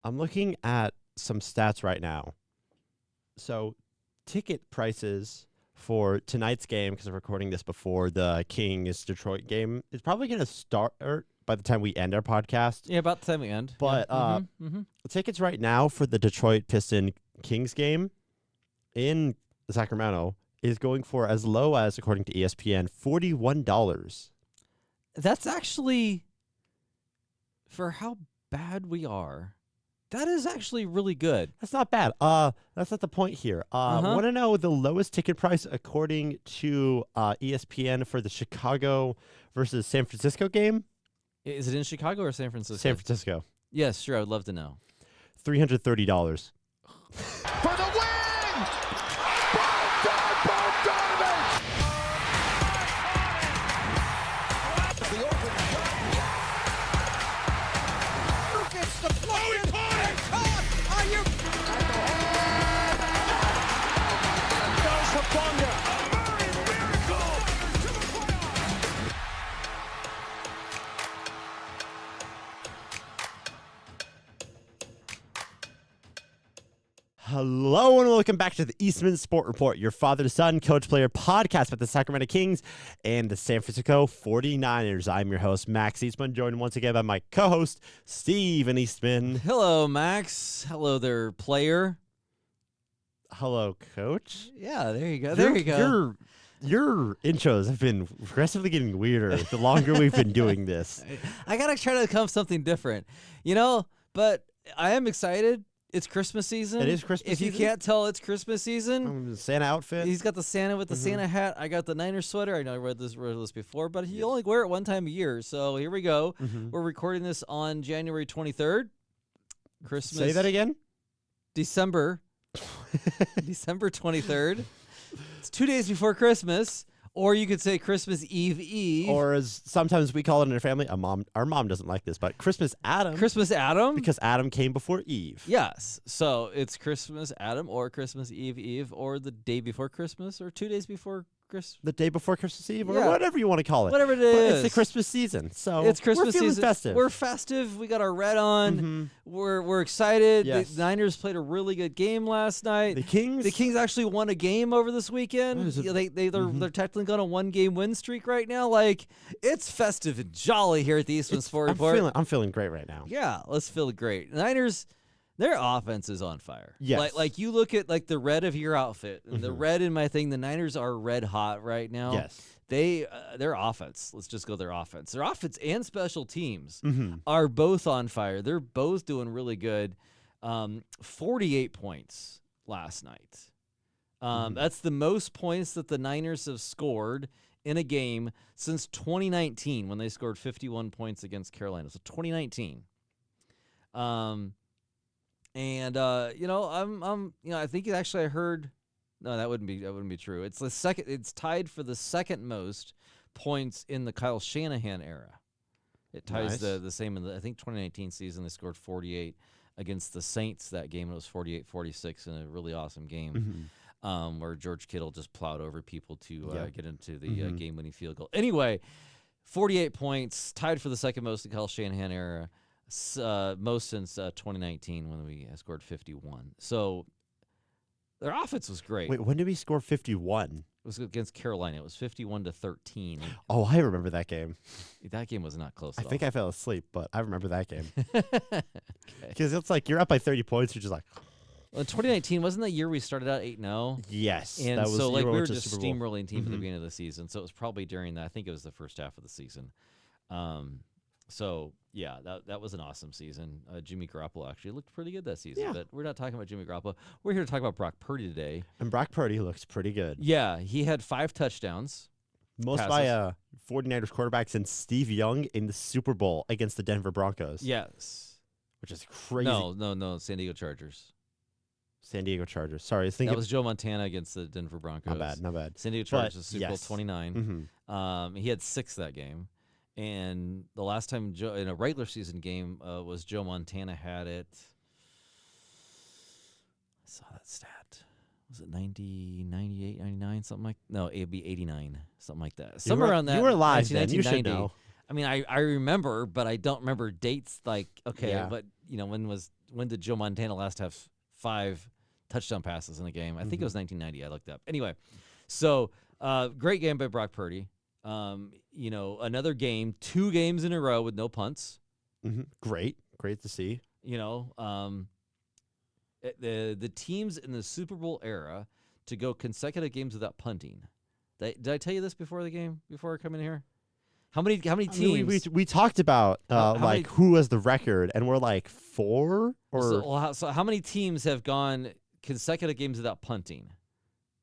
I'm looking at some stats right now. So, ticket prices for tonight's game, because I'm recording this before the Kings-Detroit game, is probably going to start by the time we end our podcast. Yeah, about the time we end. But tickets right now for the Detroit Piston-Kings game in Sacramento is going for as low as, according to ESPN, $41. That's actually, for how bad we are, that is actually really good. That's not bad. That's not the point here. Want to know the lowest ticket price according to ESPN for the Chicago versus San Francisco game? Is it in Chicago or San Francisco? San Francisco. Yes, sure. I would love to know. $330. For the win! Hello and welcome back to the Eastman Sport Report, your father-to-son, coach-player podcast about the Sacramento Kings and the San Francisco 49ers. I'm your host, Max Eastman, joined once again by my co-host, Steven Eastman. Hello, Max. Hello there, player. Hello, coach. Yeah, there you go. There you go. Your intros have been progressively getting weirder the longer we've been doing this. I got to try to come something different, but I am excited. It's Christmas season. It is Christmas season. If you can't tell, it's Christmas season. Santa outfit. He's got the Santa with the Santa hat. I got the Niners sweater. I know I read this before, but you only wear it one time a year. So here we go. We're recording this on January 23rd. Christmas. Say that again? December 23rd. It's 2 days before Christmas. Or you could say Christmas Eve. Or as sometimes we call it in our family, our mom doesn't like this, but Christmas Adam. Christmas Adam? Because Adam came before Eve. Yes. So it's Christmas Adam or Christmas Eve or the day before Christmas or 2 days before Christmas. The day before Christmas Eve or whatever you want to call it. Whatever it but is. It's the Christmas season. So it's Christmas we're feeling season. festive. We're festive. We got our red on. We're excited. Yes. The Niners played a really good game last night. The Kings actually won a game over this weekend. They're technically on a 1-game win streak right now. Like, it's festive and jolly here at the Eastman Sport Report. I'm feeling great right now. Yeah, let's feel great. Niners, their offense is on fire. Yes. Like you look at the red of your outfit and the red in my thing. The Niners are red hot right now. Yes. Their offense. Let's just go their offense. Their offense and special teams are both on fire. They're both doing really good. 48 points last night. That's the most points that the Niners have scored in a game since 2019 when they scored 51 points against Carolina. So 2019. I think I heard. No, that wouldn't be true. It's the second. It's tied for the second most points in the Kyle Shanahan era. It ties the same in the 2019 season. They scored 48 against the Saints that game. It was 48-46 in a really awesome game where George Kittle just plowed over people to get into the game-winning field goal. Anyway, 48 points, tied for the second most in the Kyle Shanahan era. Most since 2019 when we scored 51. So their offense was great. Wait, when did we score 51? It was against Carolina. It was 51-13. Oh, I remember that game. That game was not close at all. I think I fell asleep, but I remember that game. Because it's like you're up by 30 points. You're just like. Well, in 2019, wasn't that year we started out 8-0? Yes. And that was so we were to just Super Bowl. steamrolling team at the beginning of the season. So it was probably during that. I think it was the first half of the season. So, yeah, that was an awesome season. Jimmy Garoppolo actually looked pretty good that season. Yeah. But we're not talking about Jimmy Garoppolo. We're here to talk about Brock Purdy today. And Brock Purdy looks pretty good. Yeah, he had 5 touchdowns. Most by a 49ers quarterback since Steve Young in the Super Bowl against the Denver Broncos. Yes. Which is crazy. No, San Diego Chargers. San Diego Chargers. Sorry, I was thinking. That was Joe Montana against the Denver Broncos. Not bad. San Diego Chargers was Super Bowl 29. He had 6 that game. And the last time in a regular season game was Joe Montana had it. I saw that stat. Was it 90, 98, 99, something like? No, it'd be 89, something like that. Somewhere around that. You were live then. You should know. I mean, I remember, but I don't remember dates. Like, okay, Yeah. but when did Joe Montana last have 5 touchdown passes in a game? I think it was 1990. I looked up. Anyway, so great game by Brock Purdy. Another game, 2 games in a row with no punts. Great to see. The teams in the Super Bowl era to go consecutive games without punting. Did I tell you this before the game? Before coming here? How many teams? I mean, we talked about who has the record, and we're like 4 or so how many teams have gone consecutive games without punting?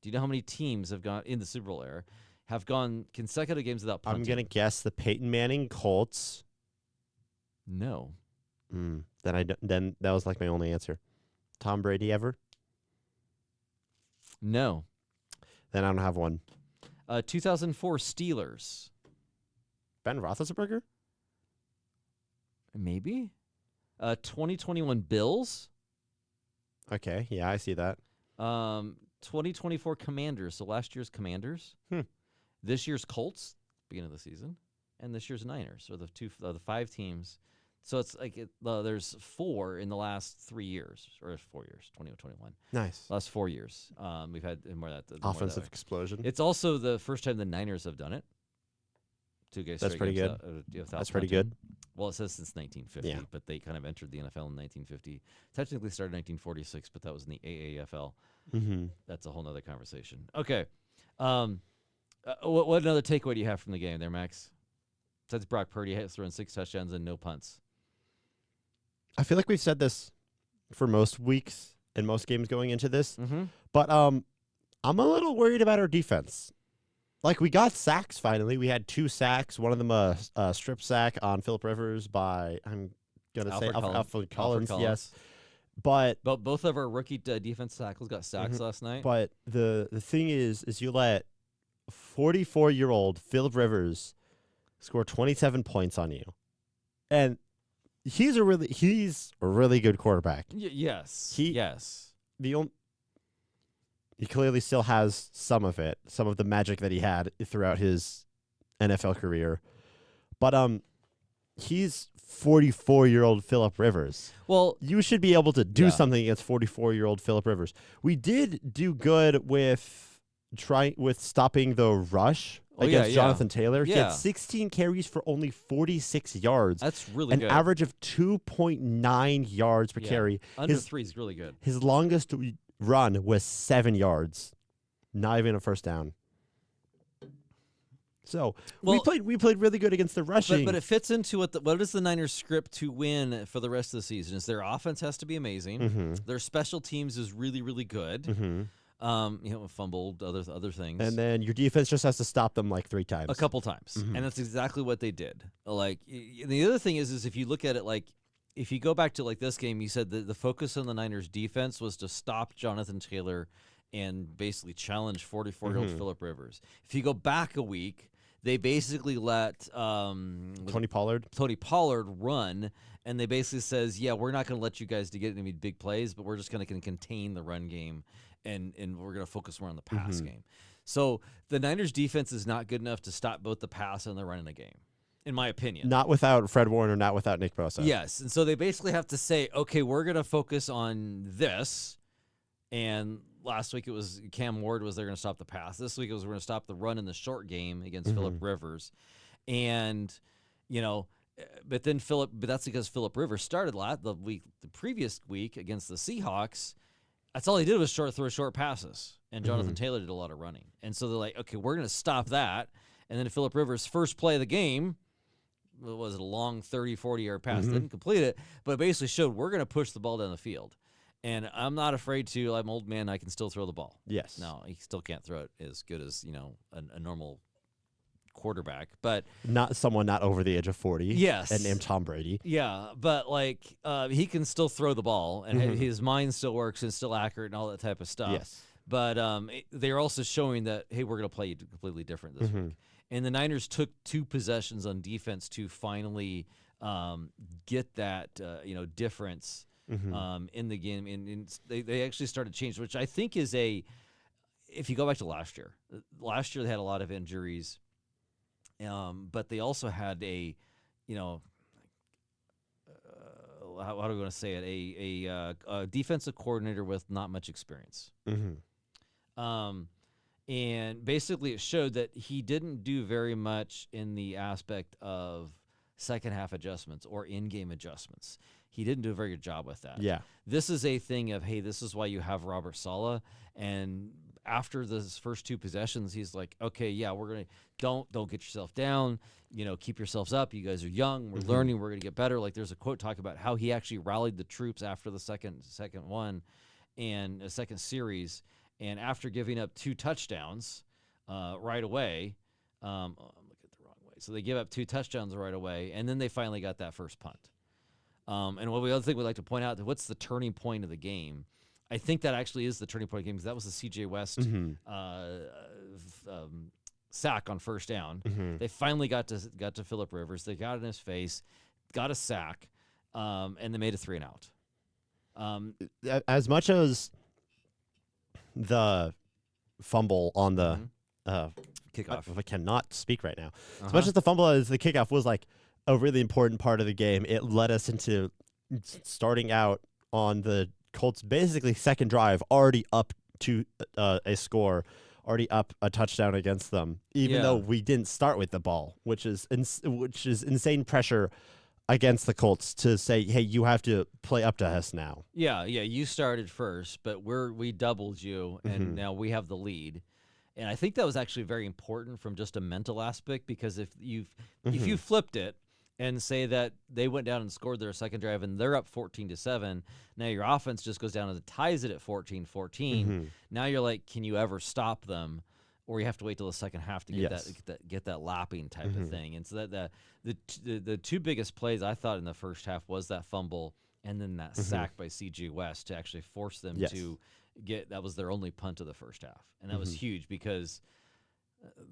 Do you know how many teams have gone in the Super Bowl era have gone consecutive games without punting? I'm gonna guess the Peyton Manning Colts. No. Then that was like my only answer. Tom Brady ever? No. Then I don't have one. 2004 Steelers. Ben Roethlisberger? Maybe. 2021 Bills. Okay, yeah, I see that. 2024 Commanders. So last year's Commanders. This year's Colts, beginning of the season, and this year's Niners. Or the 5 teams. So it's like there's 4 in the last 3 years, or 4 years, 2021. Nice. Last 4 years. We've had more of that. Offensive explosion. It's also the first time the Niners have done it. 2 games. That's pretty good. That's pretty good. Well, it says since 1950, Yeah. but they kind of entered the NFL in 1950. Technically started in 1946, but that was in the AAFL. That's a whole nother conversation. Okay. What another takeaway do you have from the game there, Max? Besides Brock Purdy has thrown 6 touchdowns and no punts. I feel like we've said this for most weeks and most games going into this, but I'm a little worried about our defense. Like, we got sacks finally. We had 2 sacks. One of them a strip sack on Phillip Rivers by, I'm going to say, Alfred Collins. Yes. But both of our rookie defense tackles got sacks last night. But the thing is you let 44-year-old Phillip Rivers score 27 points on you. And he's a really good quarterback. Yes. Yes. He clearly still has some of the magic that he had throughout his NFL career. But he's 44-year-old Phillip Rivers. Well, you should be able to do something against 44-year-old Phillip Rivers. We did do good with stopping the rush against Jonathan Taylor. He had 16 carries for only 46 yards. That's really good. An average of 2.9 yards per carry. Under 3 is really good. His longest run was 7 yards. Not even a first down. So we played really good against the rushing. But it fits into what is the Niners script to win for the rest of the season? Is their offense has to be amazing. Their special teams is really, really good. Fumbled, other things. And then your defense just has to stop them like 3 times. A couple times. And that's exactly what they did. Like, the other thing is if you look at it, like, if you go back to like this game, you said that the focus on the Niners defense was to stop Jonathan Taylor and basically challenge 44-year-old Phillip Rivers. If you go back a week, they basically let Tony Pollard run, and they basically says, we're not going to let you guys to get any big plays, but we're just going to contain the run game, and we're going to focus more on the pass game. So the Niners defense is not good enough to stop both the pass and the run in a game, in my opinion. Not without Fred Warner, not without Nick Bosa. Yes, and so they basically have to say, okay, we're going to focus on this, and last week it was Cam Ward was they're going to stop the pass. This week it was we're going to stop the run in the short game against Phillip Rivers. And, but that's because Phillip Rivers started the previous week against the Seahawks. That's all he did was throw short passes. And Jonathan Taylor did a lot of running. And so they're like, okay, we're going to stop that. And then Phillip Rivers' first play of the game was a long 30, 40-yard pass. Didn't complete it, but it basically showed we're going to push the ball down the field. And I'm not afraid to. I'm an old man. I can still throw the ball. Yes. No, he still can't throw it as good as a normal quarterback, but not over the age of 40. Yes, and named Tom Brady. Yeah, but he can still throw the ball, and his mind still works and still accurate and all that type of stuff. Yes. But they're also showing that hey, we're going to play completely different this week. And the Niners took 2 possessions on defense to finally get that difference. In the game, and they actually started to change, which I think is if you go back to last year they had a lot of injuries, But they also had a, how do we want to say it? A defensive coordinator with not much experience. And basically it showed that he didn't do very much in the aspect of second half adjustments or in-game adjustments. He didn't do a very good job with that. Yeah. This is a thing of, hey, this is why you have Robert Saleh. And after those first two possessions, he's like, okay, yeah, we're going to don't get yourself down, keep yourselves up. You guys are young. We're learning. We're going to get better. Like there's a quote talking about how he actually rallied the troops after the second one and a second series. And after giving up 2 touchdowns right away, I'm looking at the wrong way. So they give up 2 touchdowns right away, and then they finally got that first punt. And the other thing we'd like to point out, what's the turning point of the game? I think that actually is the turning point of the game because that was the C.J. West sack on first down. They finally got to Phillip Rivers. They got in his face, got a sack, and they made a 3-and-out. As much as the fumble on the kickoff. I cannot speak right now. As much as the fumble as the kickoff was like a really important part of the game, it led us into starting out on the Colts' basically second drive, already up to a score, already up a touchdown against them, even though we didn't start with the ball, which is insane pressure against the Colts to say, hey, you have to play up to us now. Yeah, you started first, but we doubled you, and now we have the lead. And I think that was actually very important from just a mental aspect because if you flipped it and say that they went down and scored their second drive and they're up 14-7, now your offense just goes down and ties it at 14-14. Now you're like, can you ever stop them? Or you have to wait till the second half to get that lapping type of thing. And so the 2 biggest plays I thought in the first half was that fumble and then that sack by C.J. West to actually force them to get. That was their only punt of the first half, and that was huge because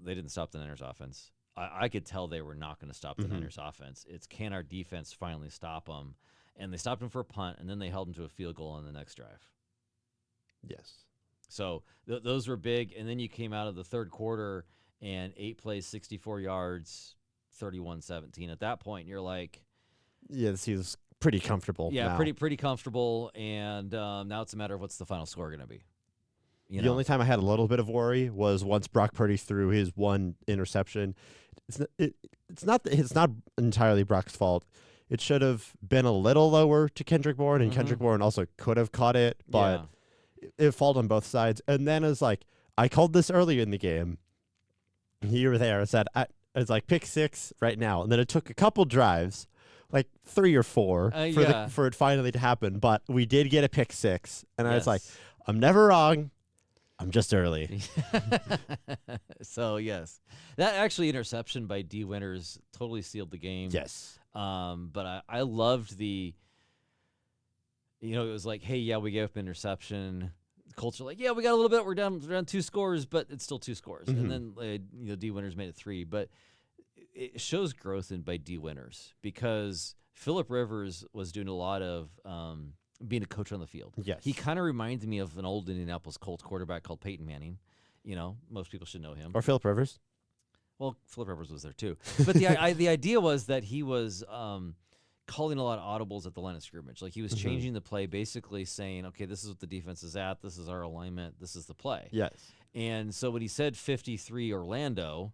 they didn't stop the Niners offense. I could tell they were not going to stop the Niners offense. It's can our defense finally stop them? And they stopped them for a punt, and then they held them to a field goal on the next drive. Yes. So those were big, and then you came out of the third quarter and 8 plays, 64 yards, 31-17. At that point, you're like, yeah, this is pretty comfortable. Yeah, now. pretty comfortable, and now it's a matter of what's the final score going to be. The only time I had a little bit of worry was once Brock Purdy threw his 1 interception. It's not entirely Brock's fault. It should have been a little lower to Kendrick Bourne, and Kendrick Bourne also could have caught it, but it failed on both sides. And then it's like, I called this earlier in the game. You were there. I said, it's like pick 6 right now. And then it took a couple drives, like 3 or 4 for it finally to happen. But we did get a pick 6. And I was like, I'm never wrong. I'm just early. So, yes. That actually interception by D. Winters totally sealed the game. Yes. But I loved the, it was like, hey, yeah, we gave up interception. The Colts are like, yeah, we got a little bit. We're down 2 scores, but it's still 2 scores. And then D. Winters made it 3. But it shows growth by D. Winters because Phillip Rivers was doing a lot of being a coach on the field. Yes. He kind of reminded me of an old Indianapolis Colts quarterback called Peyton Manning. Most people should know him. Or Phillip Rivers. Well, Phillip Rivers was there too. But the idea was that he was calling a lot of audibles at the line of scrimmage. Like he was changing the play, basically saying, okay, this is what the defense is at. This is our alignment. This is the play. Yes. And so when he said 53 Orlando,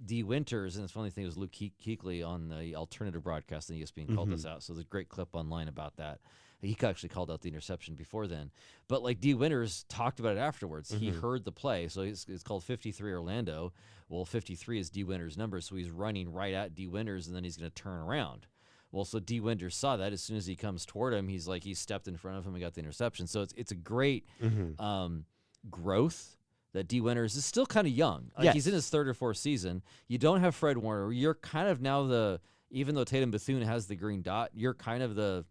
D. Winters, and the funny thing was Luke Kuechly on the alternative broadcast on ESPN called this out. So there's a great clip online about that. He actually called out the interception before then. But like D. Winters talked about it afterwards. He heard the play. So it's called 53 Orlando. Well, 53 is D. Winters' number. So he's running right at D. Winters, and then he's going to turn around. Well, so D. Winters saw that. As soon as he comes toward him, he's like, he stepped in front of him and got the interception. So it's a great growth that D. Winters is still kind of young. Like he's in his 3rd or 4th season. You don't have Fred Warner. You're kind of now even though Tatum Bethune has the green dot, you're kind of the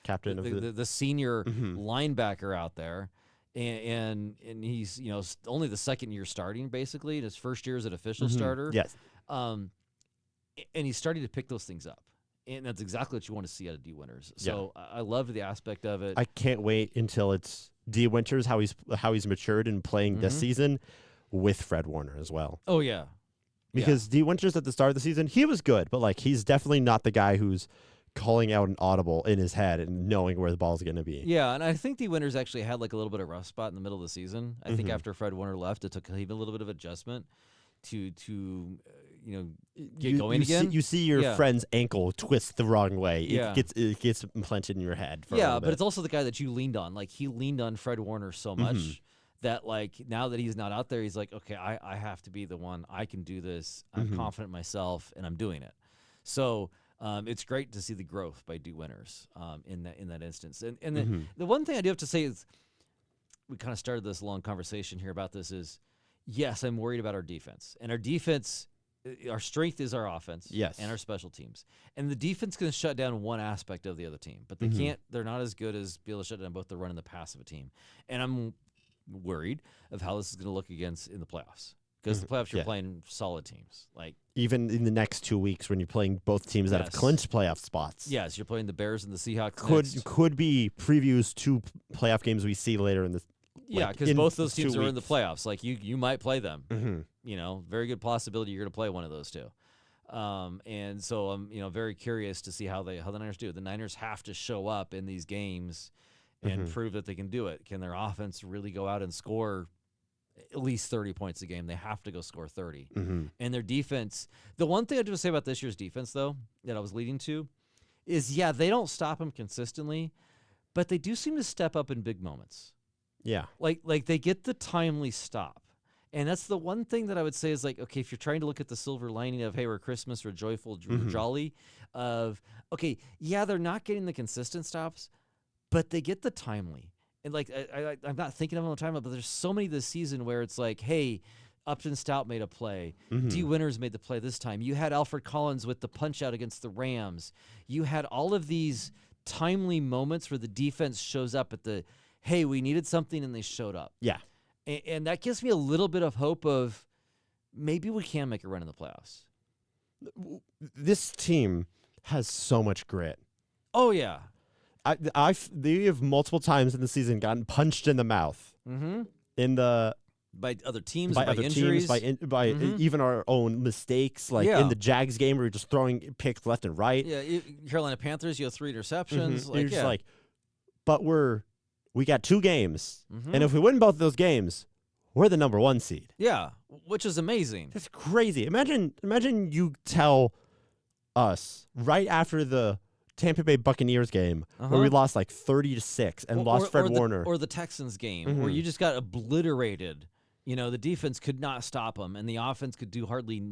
captain of the senior linebacker out there. And he's, only the 2nd year starting, basically. His 1st year as an official starter. Yes. And he's starting to pick those things up. And that's exactly what you want to see out of D. Winters. So I loved the aspect of it. I can't wait until it's D. Winters, how he's matured and playing this season with Fred Warner as well. Oh, yeah. Because D. Winters at the start of the season, he was good, but like he's definitely not the guy who's calling out an audible in his head and knowing where the ball's going to be. Yeah, and I think D. Winters actually had like a little bit of rough spot in the middle of the season. I think after Fred Warner left, it took even a little bit of adjustment to get going again. You see your friend's ankle twist the wrong way. It gets implanted in your head. For a little bit. But it's also the guy that you leaned on. Like he leaned on Fred Warner so much that like now that he's not out there, he's like, okay, I have to be the one. I can do this. I'm confident in myself, and I'm doing it. So it's great to see the growth by D. Winters in that instance. And the one thing I do have to say is, we kind of started this long conversation here about this is, yes, I'm worried about our defense. And our defense, our strength is our offense and our special teams. And the defense can shut down one aspect of the other team, but they can't, they're not as good as be able to shut down both the run and the pass of a team. And I'm worried of how this is going to look against in the playoffs. Because the playoffs, you're playing solid teams. Like even in the next 2 weeks when you're playing both teams that have clinched playoff spots. Yes, you're playing the Bears and the Seahawks. Could be previews to playoff games we see later in the. Yeah, because both those teams are in the playoffs. Like you might play them. Very good possibility you're going to play one of those two. And so I'm very curious to see how the Niners do. The Niners have to show up in these games and prove that they can do it. Can their offense really go out and score at least 30 points a game? They have to go score 30. And their defense, the one thing I do say about this year's defense, though, that I was leading to, is, they don't stop them consistently, but they do seem to step up in big moments. Yeah. Like they get the timely stop. And that's the one thing that I would say is like, okay, if you're trying to look at the silver lining of, hey, we're Christmas, we're joyful, we're jolly, of, okay, they're not getting the consistent stops, but they get the timely. And like I'm not thinking of them all the time, but there's so many this season where it's like, hey, Upton Stout made a play. D. Winters made the play this time. You had Alfred Collins with the punch out against the Rams. You had all of these timely moments where the defense shows up at the, hey, we needed something, and they showed up. Yeah. And that gives me a little bit of hope of maybe we can make a run in the playoffs. This team has so much grit. Oh, yeah. They have multiple times in the season gotten punched in the mouth. By other teams, by other injuries. teams, by even our own mistakes, like in the Jags game where you're just throwing picks left and right. Yeah, Carolina Panthers, you have 3 interceptions. Like, you're just like, but we got 2 games, and if we win both of those games, we're the number 1 seed. Yeah, which is amazing. That's crazy. Imagine you tell us right after the Tampa Bay Buccaneers game where we lost like 30-6 and lost Fred Warner, or the Texans game where you just got obliterated. The defense could not stop them, and the offense couldn't do hardly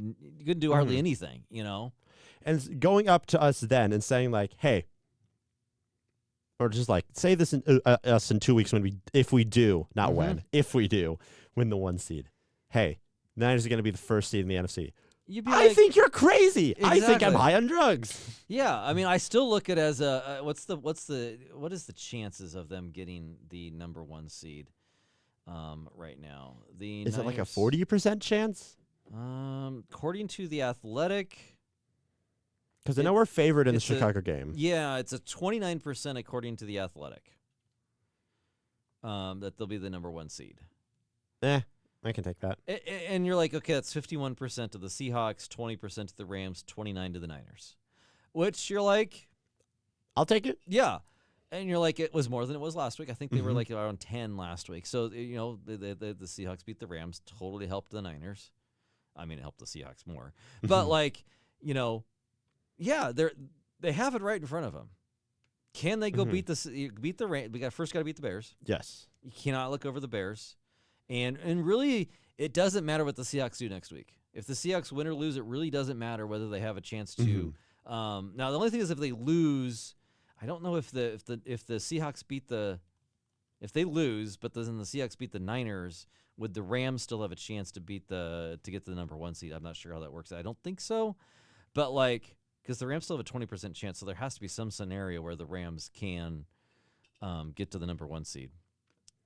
anything. And going up to us then and saying like, hey, or just like say this us in 2 weeks if we do, not when, if we do win the 1 seed. Hey, Niners are going to be the first seed in the NFC. I think you're crazy. Exactly. I think I'm high on drugs. Yeah, I mean, I still look at it as what is the chances of them getting the number 1 seed right now? Is it like a 40% chance? According to The Athletic, because I know we're favored in the Chicago game. Yeah, it's a 29% according to The Athletic that they'll be the number 1 seed. I can take that. And you're like, okay, that's 51% to the Seahawks, 20% to the Rams, 29% to the Niners. Which you're like, I'll take it. Yeah. And you're like, it was more than it was last week. I think they were like around 10 last week. So, the Seahawks beat the Rams, totally helped the Niners. I mean, it helped the Seahawks more. But they have it right in front of them. Can they go beat the Rams? We got to beat the Bears. Yes. You cannot look over the Bears. And really, it doesn't matter what the Seahawks do next week. If the Seahawks win or lose, it really doesn't matter whether they have a chance to. Now, the only thing is if they lose, I don't know if the Seahawks if they lose, but then the Seahawks beat the Niners, would the Rams still have a chance to get to the number 1 seed? I'm not sure how that works. I don't think so, but because the Rams still have a 20% chance, so there has to be some scenario where the Rams can get to the number 1 seed.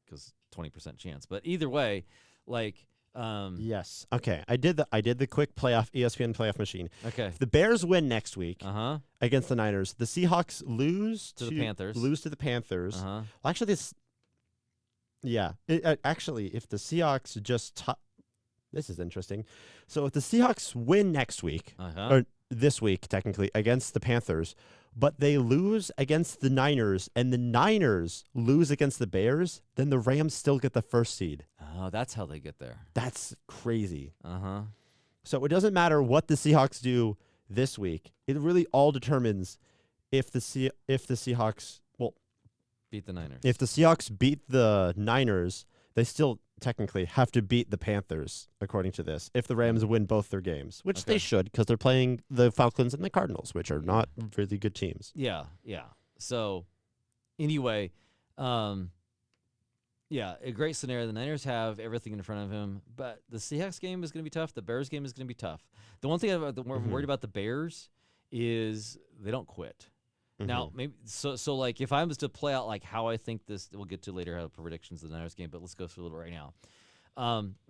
Because 20% chance, but either way, yes, okay. I did the quick ESPN playoff machine. Okay, if the Bears win next week against the Niners, the Seahawks lose to the Panthers. Well, actually, actually, if the Seahawks just This is interesting. So if the Seahawks win next week, or this week technically, against the Panthers, but they lose against the Niners, and the Niners lose against the Bears, then the Rams still get the first seed. Oh, that's how they get there. That's crazy. Uh-huh. So it doesn't matter what the Seahawks do this week. It really all determines if the Seahawks, well, beat the Niners. If the Seahawks beat the Niners, they still technically have to beat the Panthers, according to this, if the Rams win both their games, which they should, because they're playing the Falcons and the Cardinals, which are not really good teams. Yeah. So, anyway, a great scenario. The Niners have everything in front of him, but the Seahawks game is going to be tough. The Bears game is going to be tough. The one thing I'm worried about the Bears is they don't quit. Now, maybe so like if I was to play out like how I think this, we'll get to later how predictions of the Niners game, but let's go through a little right now.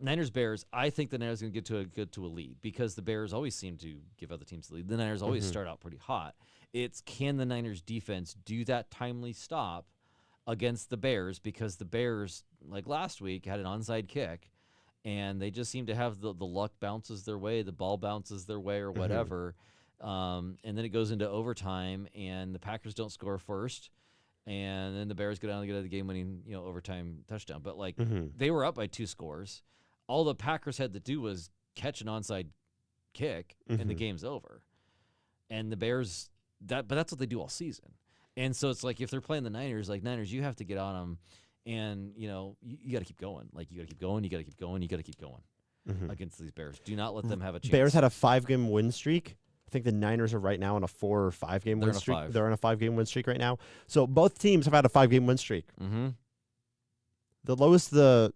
Niners Bears, I think the Niners are going to get to a lead because the Bears always seem to give other teams the lead. The Niners always start out pretty hot. It's can the Niners defense do that timely stop against the Bears, because the Bears, like last week, had an onside kick and they just seem to have the luck bounces their way, the ball bounces their way or whatever. And then it goes into overtime, and the Packers don't score first, and then the Bears go down and get the game-winning, overtime touchdown. But they were up by 2 scores. All the Packers had to do was catch an onside kick, and the game's over. And the Bears, but that's what they do all season. And so it's like if they're playing the Niners, like Niners, you have to get on them, and you got to keep going. Like you got to keep going, you got to keep going, you got to keep going against these Bears. Do not let them have a chance. Bears had a 5-game win streak. I think the Niners are right now on a 4 or 5 game win streak. They're on a 5-game win streak right now. So both teams have had a 5-game win streak. The lowest the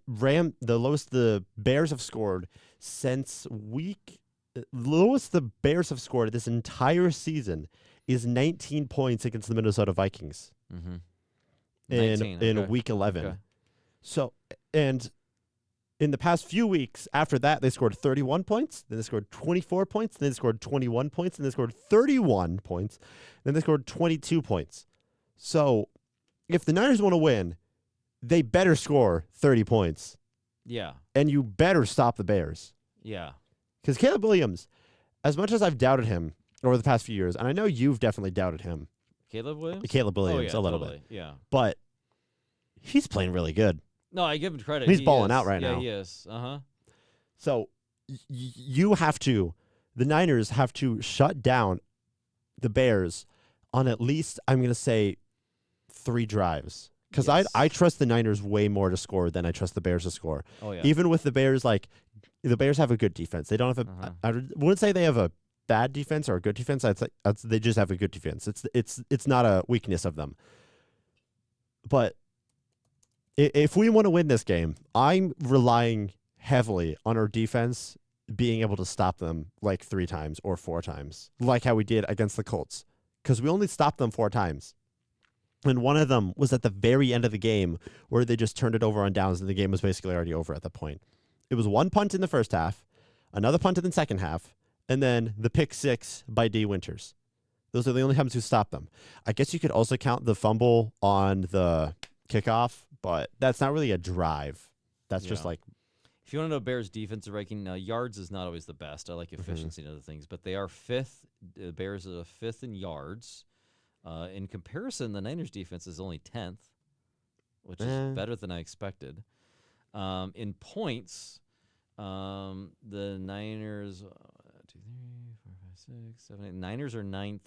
Bears have scored since lowest the Bears have scored this entire season is 19 points against the Minnesota Vikings in week 11. Okay. So, and in the past few weeks after that, they scored 31 points, then they scored 24 points, then they scored 21 points, then they scored 31 points, then they scored 22 points. So if the Niners want to win, they better score 30 points. Yeah. And you better stop the Bears. Yeah. Because Caleb Williams, as much as I've doubted him over the past few years, and I know you've definitely doubted him. Caleb Williams? A little bit. Yeah. But he's playing really good. No, I give him credit. He's balling out right now. Yeah, he is. So the Niners have to shut down the Bears on at least, I'm going to say, 3 drives. Because I trust the Niners way more to score than I trust the Bears to score. Oh, yeah. Even with the Bears, the Bears have a good defense. They don't have I wouldn't say they have a bad defense or a good defense. They just have a good defense. It's not a weakness of them. But if we want to win this game, I'm relying heavily on our defense being able to stop them 3 times or 4 times, like how we did against the Colts, because we only stopped them 4 times. And one of them was at the very end of the game where they just turned it over on downs and the game was basically already over at that point. It was 1 punt in the first half, another punt in the second half, and then the pick 6 by D. Winters. Those are the only times who stopped them. I guess you could also count the fumble on the kickoff, but that's not really a drive. That's just If you want to know Bears' defensive ranking, now yards is not always the best. I like efficiency and other things, but they are 5th. The Bears are 5th in yards. In comparison, the Niners' defense is only 10th, which is better than I expected. In points, the Niners, 2, 3, 4, 5, 6, 7, 8. Niners are 9th.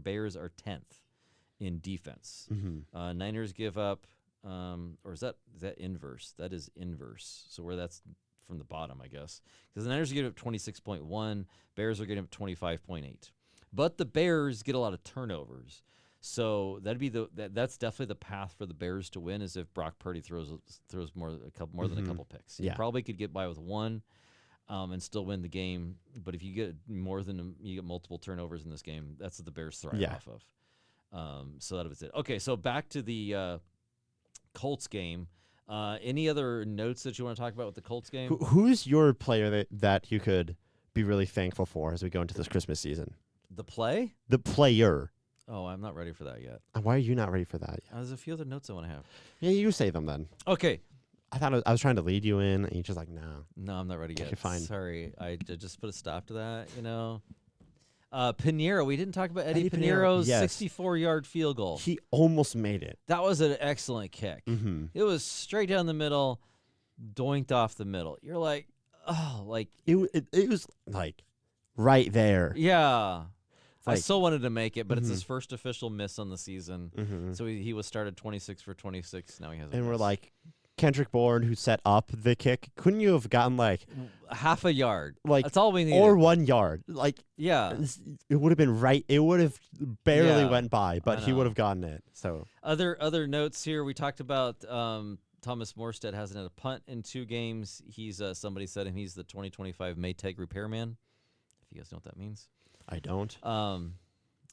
Bears are 10th in defense. Niners give up. Or is that inverse? That is inverse. So where that's from the bottom, I guess. Because the Niners are getting up 26.1, Bears are getting up 25.8. But the Bears get a lot of turnovers. So that's definitely the path for the Bears to win, is if Brock Purdy throws more than a couple picks. You probably could get by with 1 and still win the game. But if you get you get multiple turnovers in this game, that's what the Bears thrive off of. So that was it. Okay, so back to the Colts game. Any other notes that you want to talk about with the Colts game? Who's your player that you could be really thankful for as we go into this Christmas season? The play? The player. Oh, I'm not ready for that yet. Why are you not ready for that yet? There's a few other notes I want to have. Yeah, you say them then. Okay. I was trying to lead you in, and you're just like, no. No, I'm not ready yet. Okay, fine. Sorry, I just put a stop to that. Pinheiro. We didn't talk about Eddie Pinheiro, Pinheiro's yes. 64-yard field goal. He almost made it. That was an excellent kick. Mm-hmm. It was straight down the middle, doinked off the middle. You're like, oh, like It was like right there. yeah. I Like- still wanted to make it, but it's Mhm. his first official miss on the season. Mm-hmm. So he was started 26 for 26. Now he has a And we're miss. like, Kendrick Bourne, who set up the kick, couldn't you have gotten like half a yard. Like, That's all we needed. or 1 yard? Like yeah. it would have been right. It would have barely Yeah, went by, but I he know. would have gotten it. So Other notes here. We talked about Thomas Morstead hasn't had a punt in 2 games. He's somebody said him he's the 2025 Maytag repairman. If you guys know what that means. I don't.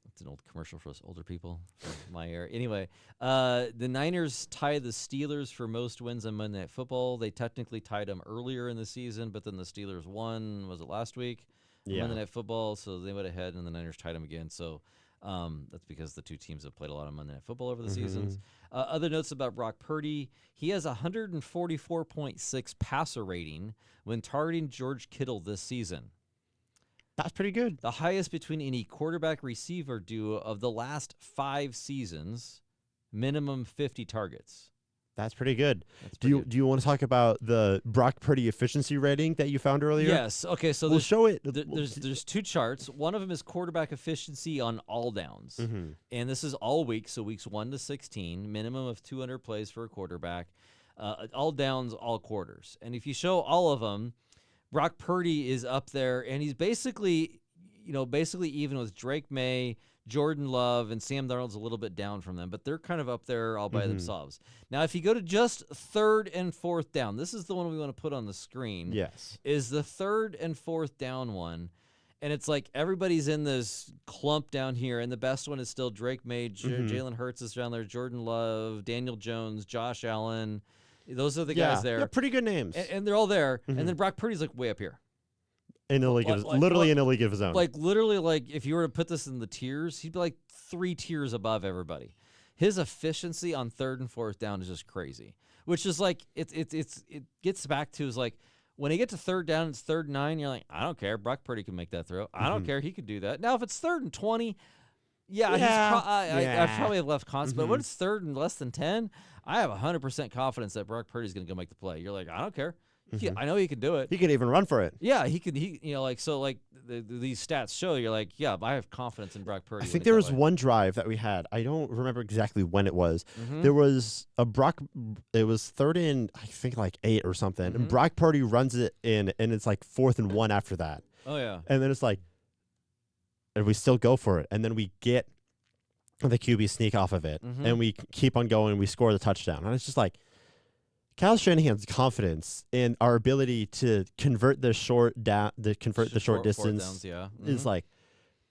It's an old commercial for us older people from my era. Anyway, the Niners tied the Steelers for most wins on Monday Night Football. They technically tied them earlier in the season, but then the Steelers won. Was it last week? Yeah. Monday Night Football, so they went ahead, and the Niners tied them again. So that's because the 2 teams have played a lot of Monday Night Football over the seasons. Other notes about Brock Purdy. He has a 144.6 passer rating when targeting George Kittle this season. That's pretty good. The highest between any quarterback-receiver duo of the last 5 seasons, minimum 50 targets. That's pretty good. That's Do pretty you good. do you want to talk about the Brock Purdy efficiency rating that you found earlier? Yes. Okay, so We'll there's, show it. there's 2 charts. One of them is quarterback efficiency on all downs. Mhm. And this is all weeks, so weeks 1 to 16, minimum of 200 plays for a quarterback, all downs, all quarters. And if you show all of them, Brock Purdy is up there, and he's basically even with Drake May, Jordan Love, and Sam Darnold's a little bit down from them, but they're kind of up there all by themselves. Now, if you go to just 3rd and 4th down, this is the one we want to put on the screen. Yes. Is the 3rd and 4th down one. And it's like everybody's in this clump down here, and the best one is still Drake May, Jalen Hurts is down there, Jordan Love, Daniel Jones, Josh Allen. Those are the guys there. Yeah, pretty good names. And they're all there. And then Brock Purdy's like way up here. In a league, like- in a league of his own. Literally, if you were to put this in the tiers, he'd be like 3 tiers above everybody. His efficiency on 3rd and 4th down is just crazy. Which is like it gets back to is like when you get to 3rd down, it's 3rd and 9. You're like, I don't care. Brock Purdy can make that throw. I don't care. He could do that. Now, if it's 3rd and 20, I probably have left confidence. But when it's 3rd and less than 10, I have 100% confidence that Brock Purdy's going to go make the play. You're like, I don't care. I know he can do it. He could even run for it. Yeah, he could. These stats show you're like, yeah, I have confidence in Brock Purdy. I think there was one drive that we had. I don't remember exactly when it was. Mm-hmm. There was a Brock. It was 3rd and I think like 8 or something. And Brock Purdy runs it in, and it's like 4th and 1 after that. Oh yeah. And then it's like, and we still go for it, and then we get the QB sneak off of it, and we keep on going. And we score the touchdown, and it's just like Kyle Shanahan's confidence in our ability to convert the short short distance is like,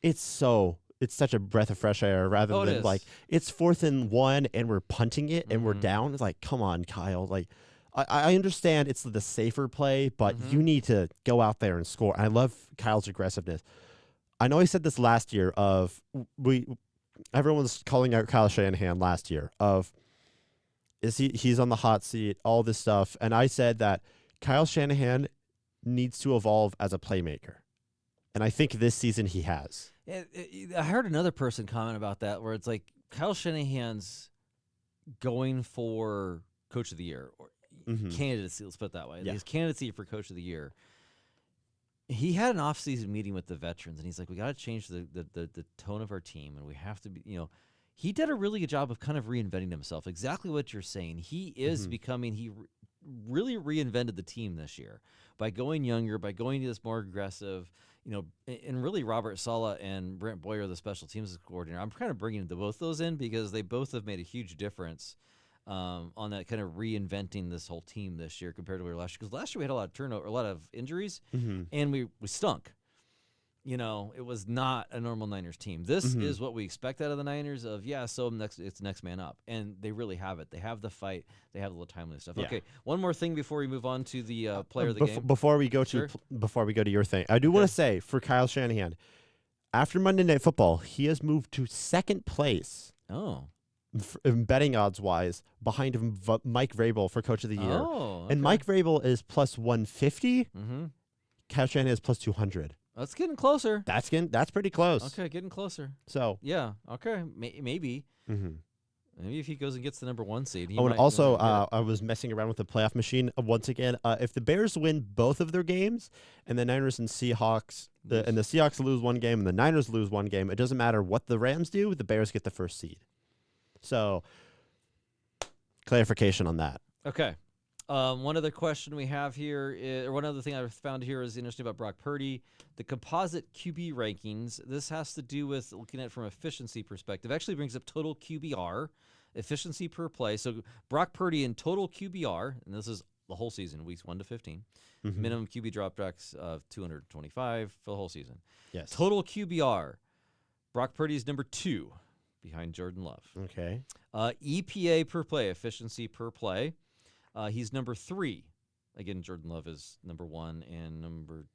it's such a breath of fresh air rather than like it's 4th and 1 and we're punting it and we're down. It's like, come on, Kyle. Like, I understand it's the safer play, but you need to go out there and score. I love Kyle's aggressiveness. I know he said this last year everyone was calling out Kyle Shanahan last year of, he's on the hot seat, all this stuff. And I said that Kyle Shanahan needs to evolve as a playmaker. And I think this season he has. I heard another person comment about that where it's like Kyle Shanahan's going for Coach of the Year or candidacy, let's put it that way. Yeah. His candidacy for Coach of the Year. He had an off-season meeting with the veterans, and he's like, we got to change the tone of our team, and we have to be, he did a really good job of kind of reinventing himself. Exactly what you're saying. He is becoming, he really reinvented the team this year by going younger, by going to this more aggressive, and really Robert Saleh and Brent Boyer, the special teams coordinator. I'm kind of bringing both those in because they both have made a huge difference on that kind of reinventing this whole team this year compared to where last year. Because last year we had a lot of turnover, a lot of injuries, and we stunk. It was not a normal Niners team. This is what we expect out of the Niners it's next man up. And they really have it. They have the fight. They have the timely stuff. Yeah. Okay, one more thing before we move on to the player of the game. Before we go to your thing, I do want to say for Kyle Shanahan, after Monday Night Football, he has moved to 2nd place. Oh. betting odds wise behind Mike Vrabel for Coach of the Year. Oh, okay. And Mike Vrabel is plus 150. Mm-hmm. Kyle Shanahan is plus 200. That's getting closer. That's pretty close. Okay, getting closer. So yeah, okay, maybe. mm-hmm. Maybe if he goes and gets the number 1 seed. And also, I was messing around with the playoff machine once again. If the Bears win both of their games, and the Niners and Seahawks, and the Seahawks lose one game, and the Niners lose one game, it doesn't matter what the Rams do. The Bears get the first seed. So, clarification on that. Okay. One other question we have here, or one other thing I found here is interesting about Brock Purdy. The composite QB rankings, this has to do with looking at it from an efficiency perspective. Actually brings up total QBR, efficiency per play. So Brock Purdy in total QBR, and this is the whole season, weeks 1 to 15. Mm-hmm. Minimum QB dropbacks of 225 for the whole season. Yes. Total QBR, Brock Purdy's number 2 behind Jordan Love. Okay. EPA per play, efficiency per play. He's number 3. Again, Jordan Love is number 1 and number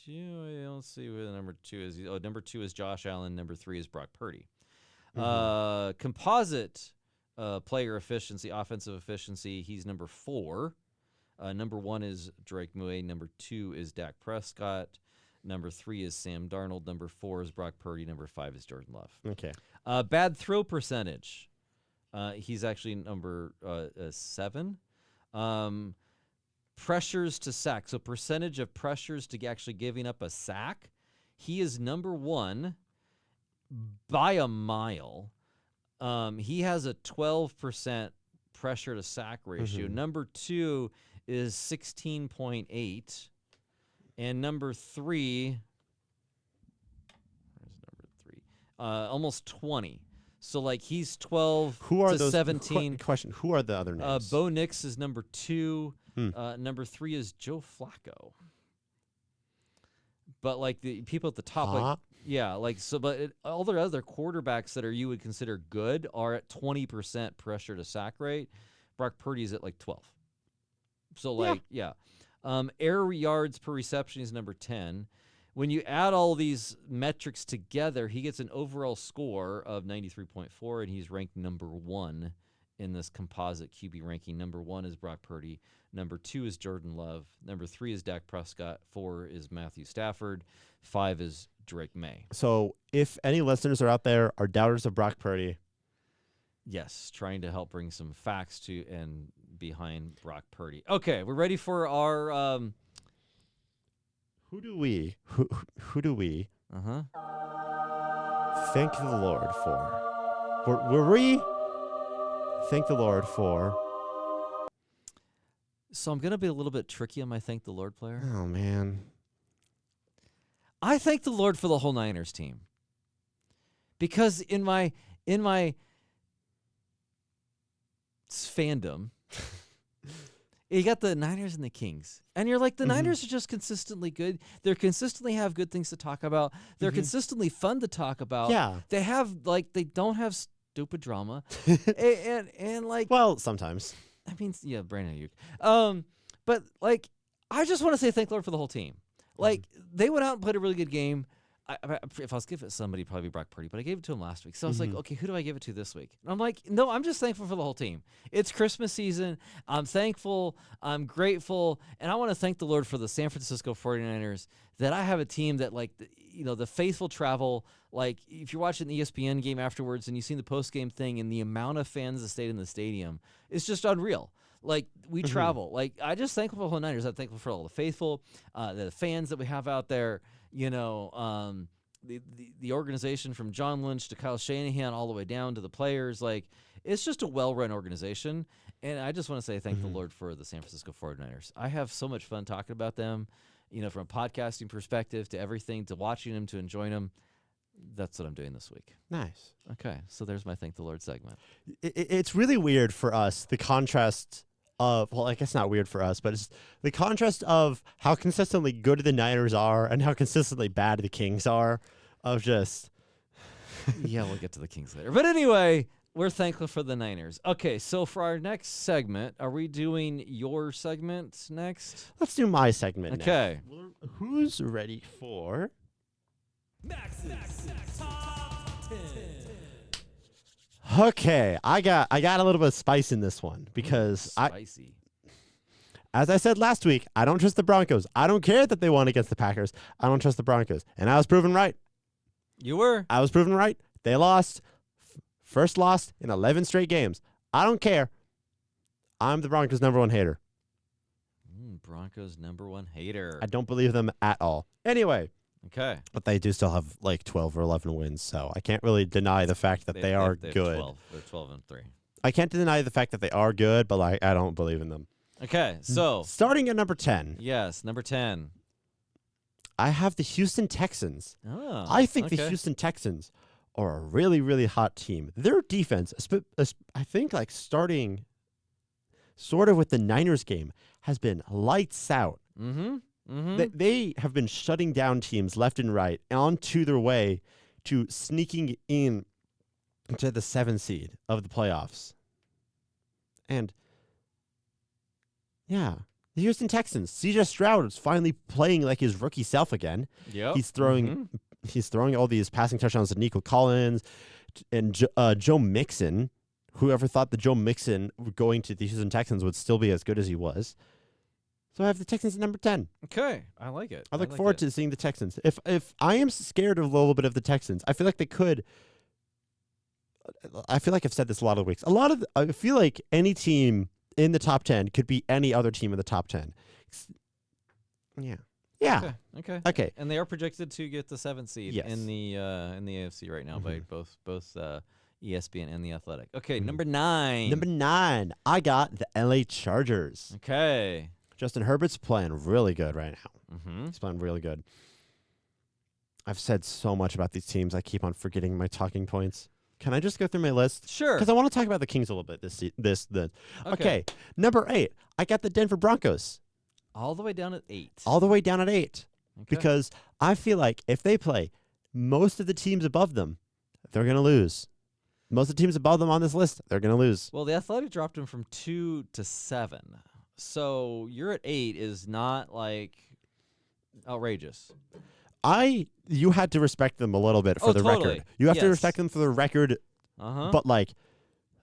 2. Let's see where the number 2 is. Number 2 is Josh Allen. Number 3 is Brock Purdy. Mm-hmm. Composite player efficiency, offensive efficiency. He's number 4. Number 1 is Drake Muay. Number 2 is Dak Prescott. Number 3 is Sam Darnold. Number 4 is Brock Purdy. Number 5 is Jordan Love. Okay. Bad throw percentage. He's actually number 7. Pressures to sack. So percentage of pressures to actually giving up a sack. He is number 1 by a mile. He has a 12% pressure to sack ratio. Mm-hmm. Number 2 is 16.8. And number 3, where's number 3? Almost 20. So, like, he's 12 who are to those, 17. Question, who are the other names? Bo Nix is number 2. Number 3 is Joe Flacco. But, like, the people at the top, like, yeah, like, so, but all the other quarterbacks that you would consider good are at 20% pressure to sack rate. Brock Purdy's at, like, 12. So, like, yeah. Air yards per reception is number 10. When you add all these metrics together, he gets an overall score of 93.4, and he's ranked number 1 in this composite QB ranking. Number 1 is Brock Purdy. Number 2 is Jordan Love. Number 3 is Dak Prescott. 4 is Matthew Stafford. 5 is Drake May. So if any listeners are out there are doubters of Brock Purdy. Yes, trying to help bring some facts to and behind Brock Purdy. Okay, we're ready for our... Who do we thank the Lord for? Were we thank the Lord for? So I'm going to be a little bit tricky on my thank the Lord player. Oh, man. I thank the Lord for the whole Niners team. Because in my fandom, you got the Niners and the Kings. And you're like, the Niners are just consistently good. They're consistently have good things to talk about. They're consistently fun to talk about. Yeah. They have, like, they don't have stupid drama. and like... Well, sometimes. I mean, yeah, Brandon Ayuk. But, like, I just want to say thank the Lord for the whole team. Like, they went out and played a really good game. If I was giving it to somebody, probably Brock Purdy, but I gave it to him last week. So I was like, okay, who do I give it to this week? And I'm like, no, I'm just thankful for the whole team. It's Christmas season. I'm thankful. I'm grateful. And I want to thank the Lord for the San Francisco 49ers that I have a team that, like, the faithful travel. Like, if you're watching the ESPN game afterwards and you've seen the post-game thing and the amount of fans that stayed in the stadium, it's just unreal. Like, we travel. Like, I just thankful for the whole Niners. I'm thankful for all the faithful, the fans that we have out there. You know, the organization from John Lynch to Kyle Shanahan all the way down to the players. Like, it's just a well-run organization. And I just want to say thank the Lord for the San Francisco 49ers. I have so much fun talking about them, you know, from a podcasting perspective to everything, to watching them, to enjoying them. That's what I'm doing this week. Nice. Okay, so there's my Thank the Lord segment. It's really weird for us, the contrast of, well, I guess not weird for us, but it's the contrast of how consistently good the Niners are and how consistently bad the Kings are, of just... Yeah, we'll get to the Kings later. But anyway, we're thankful for the Niners. Okay, so for our next segment, are we doing your segment next? Let's do my segment Okay. now. Who's ready for... Max's Top 10. Okay, I got a little bit of spice in this one because Spicy. as I said last week, I don't trust the Broncos. I don't care that they won against the Packers. I don't trust the Broncos, and I was proven right. You were. I was proven right. They lost, first loss in 11 straight games. I don't care. I'm the Broncos' number one hater. Broncos' number one hater. I don't believe them at all. Anyway. Okay. But they do still have like 12 or 11 wins, so I can't really deny the fact that they are have good. 12. They're 12-3. I can't deny the fact that they are good, but like I don't believe in them. Okay, so starting at number 10. Yes, number 10. I have the Houston Texans. Oh, I think okay. the Houston Texans are a really, really hot team. Their defense, I think like starting sort of with the Niners game, has been lights out. They have been shutting down teams left and right onto their way to sneaking in to the 7th seed of the playoffs. And yeah, the Houston Texans. C.J. Stroud is finally playing like his rookie self again. Yep. He's throwing all these passing touchdowns to Nico Collins and Joe Mixon. Whoever thought that Joe Mixon going to the Houston Texans would still be as good as he was. So I have the Texans at number 10. Okay, I like it. I look forward to seeing the Texans. If I am scared of a little bit of the Texans, I feel like they could. I feel like I've said this a lot of weeks. I feel like any team in the top 10 could be any other team in the top 10. Yeah. Okay. And they are projected to get the 7th seed Yes. in the AFC right now by both ESPN and The Athletic. Okay, number 9. Number 9, I got the LA Chargers. Okay. Justin Herbert's playing really good right now. Mm-hmm. He's playing really good. I've said so much about these teams. I keep on forgetting my talking points. Can I just go through my list? Sure. Because I want to talk about the Kings a little bit Okay. Number 8, I got the Denver Broncos. All the way down at 8. All the way down at 8. Okay. Because I feel like if they play most of the teams above them, they're going to lose. Most of the teams above them on this list, they're going to lose. Well, the Athletic dropped him from 2 to 7. So you're at 8 is not like outrageous. You had to respect them a little bit for the totally. record. You have to Yes. respect them for the record, Uh-huh. but like,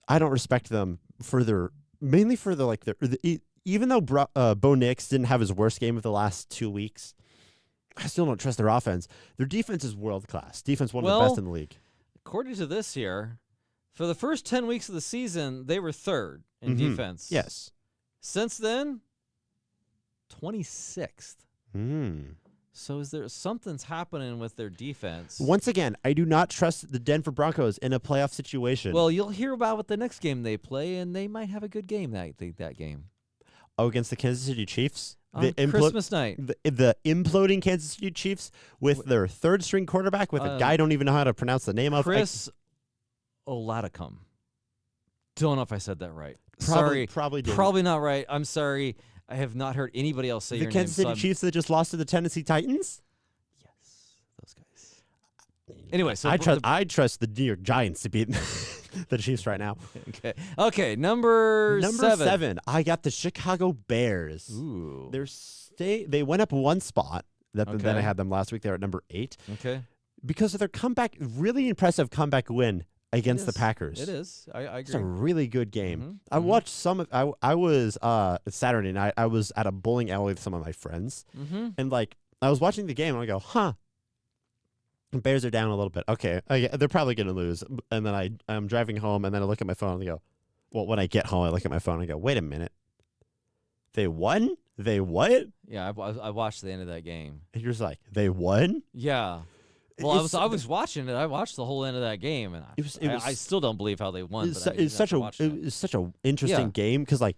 I don't respect them for mainly for even though Bo Nix didn't have his worst game of the last 2 weeks, I still don't trust their offense. Their defense is world class. Defense one of the best in the league. According to this here, for the first 10 weeks of the season, they were 3rd in defense. Yes. Since then, 26th. Mm. So is there something's happening with their defense? Once again, I do not trust the Denver Broncos in a playoff situation. Well, you'll hear about what the next game they play, and they might have a good game that game. Oh, against the Kansas City Chiefs? On Christmas night. The imploding Kansas City Chiefs with their third-string quarterback with a guy I don't even know how to pronounce the name of. Chris Oladokun. Don't know if I said that right. Probably did. Probably not right. I'm sorry. I have not heard anybody else say The your Kansas name. City Chiefs that just lost to the Tennessee Titans? Yes, those guys. Anyway, so I trust the New York Giants to beat the Chiefs right now. Okay, number 7. I got the Chicago Bears. Ooh. They went up one spot. Then I Okay. had them last week. They were at number 8 Okay. because of their really impressive comeback win against the Packers. It is. I agree. It's a really good game. Mhm, I watched some of. I was Saturday night. I was at a bowling alley with some of my friends, and like I was watching the game, and I go, "Huh." The Bears are down a little bit. Okay, they're probably going to lose. And then I'm driving home, and then I look at my phone and I go, "Well, when I get home, I look at my phone and I go, wait a minute, they won? They what?" Yeah, I watched the end of that game. And you're just like, they won? Yeah. Well, I was watching it. I watched the whole end of that game, and I still don't believe how they won. It's such an interesting game because, like,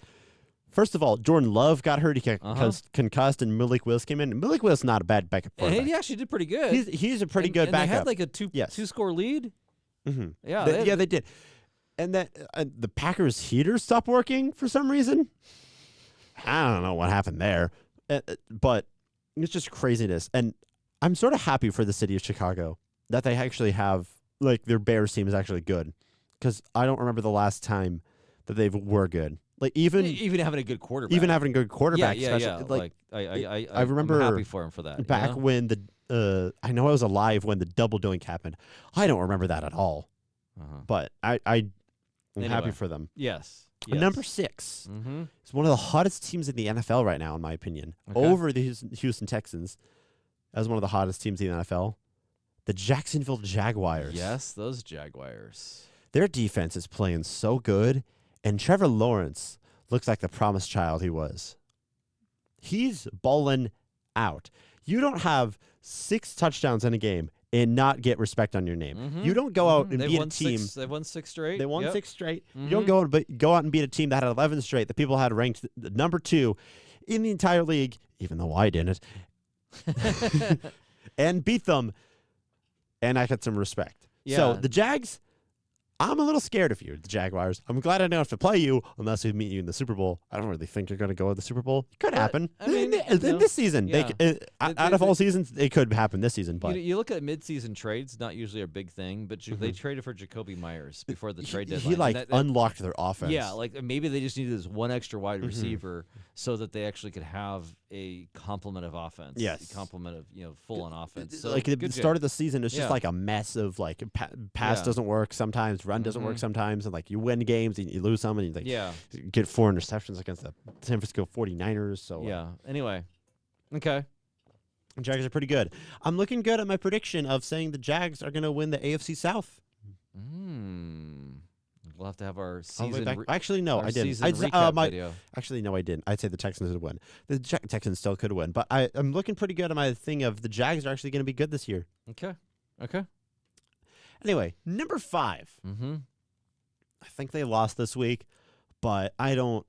first of all, Jordan Love got hurt. He got concussed, and Malik Willis came in. Malik Willis is not a bad backup quarterback. And he actually did pretty good. He's a pretty good backup. They had like a two-score lead. Mm-hmm. Yeah, they did. And that the Packers heater stopped working for some reason. I don't know what happened there, but it's just craziness. And I'm sort of happy for the city of Chicago that they actually have, like, their Bears team is actually good, because I don't remember the last time that they were good. Like even having a good quarterback. Even having a good quarterback. Yeah. Like I remember I'm happy for him for that. Back when I know I was alive when the double doink happened. I don't remember that at all. Uh-huh. But I I'm happy for them. Yes. Number 6 Mm-hmm. is one of the hottest teams in the NFL right now, in my opinion, over the Houston Texans, as one of the hottest teams in the NFL. The Jacksonville Jaguars. Yes, those Jaguars. Their defense is playing so good, and Trevor Lawrence looks like the promised child he was. He's balling out. You don't have 6 touchdowns in a game and not get respect on your name. Mm-hmm. You don't go out and They've beat a won team. They've won 6 straight. They won Yep. 6 straight. Mm-hmm. You don't go out and beat a team that had 11 straight that people had ranked number 2 in the entire league, even though I didn't, and beat them, and I get some respect. So Yeah. the Jags, I'm a little scared of you, the Jaguars. I'm glad I don't have to play you unless we meet you in the Super Bowl. I don't really think you're going to go to the Super Bowl. It could happen. I mean, This season. yeah. Out of all seasons, it could happen this season. But You look at mid-season trades, not usually a big thing, but they traded for Jacoby Myers before the trade deadline. He And unlocked their offense. yeah, like maybe they just needed this one extra wide receiver so that they actually could have a complement of offense. Yes. A complement of full-on offense. So like at the good start job. of the season, it's just Yeah. like a mess of like pass Yeah. doesn't work sometimes, run doesn't work sometimes, and like you win games and you lose some, and you like Yeah. get 4 interceptions against the San Francisco 49ers. So Yeah. Anyway. Okay. Jags are pretty good. I'm looking good at my prediction of saying the Jags are going to win the AFC South. We'll have to have our All the way season. back. Actually, no, our I didn't. season recap video. Actually, no, I didn't. I'd say the Texans would win. The Texans still could win, but I'm looking pretty good at my thing of the Jags are actually going to be good this year. Okay. Anyway, number 5. Mm-hmm. I think they lost this week, but I don't.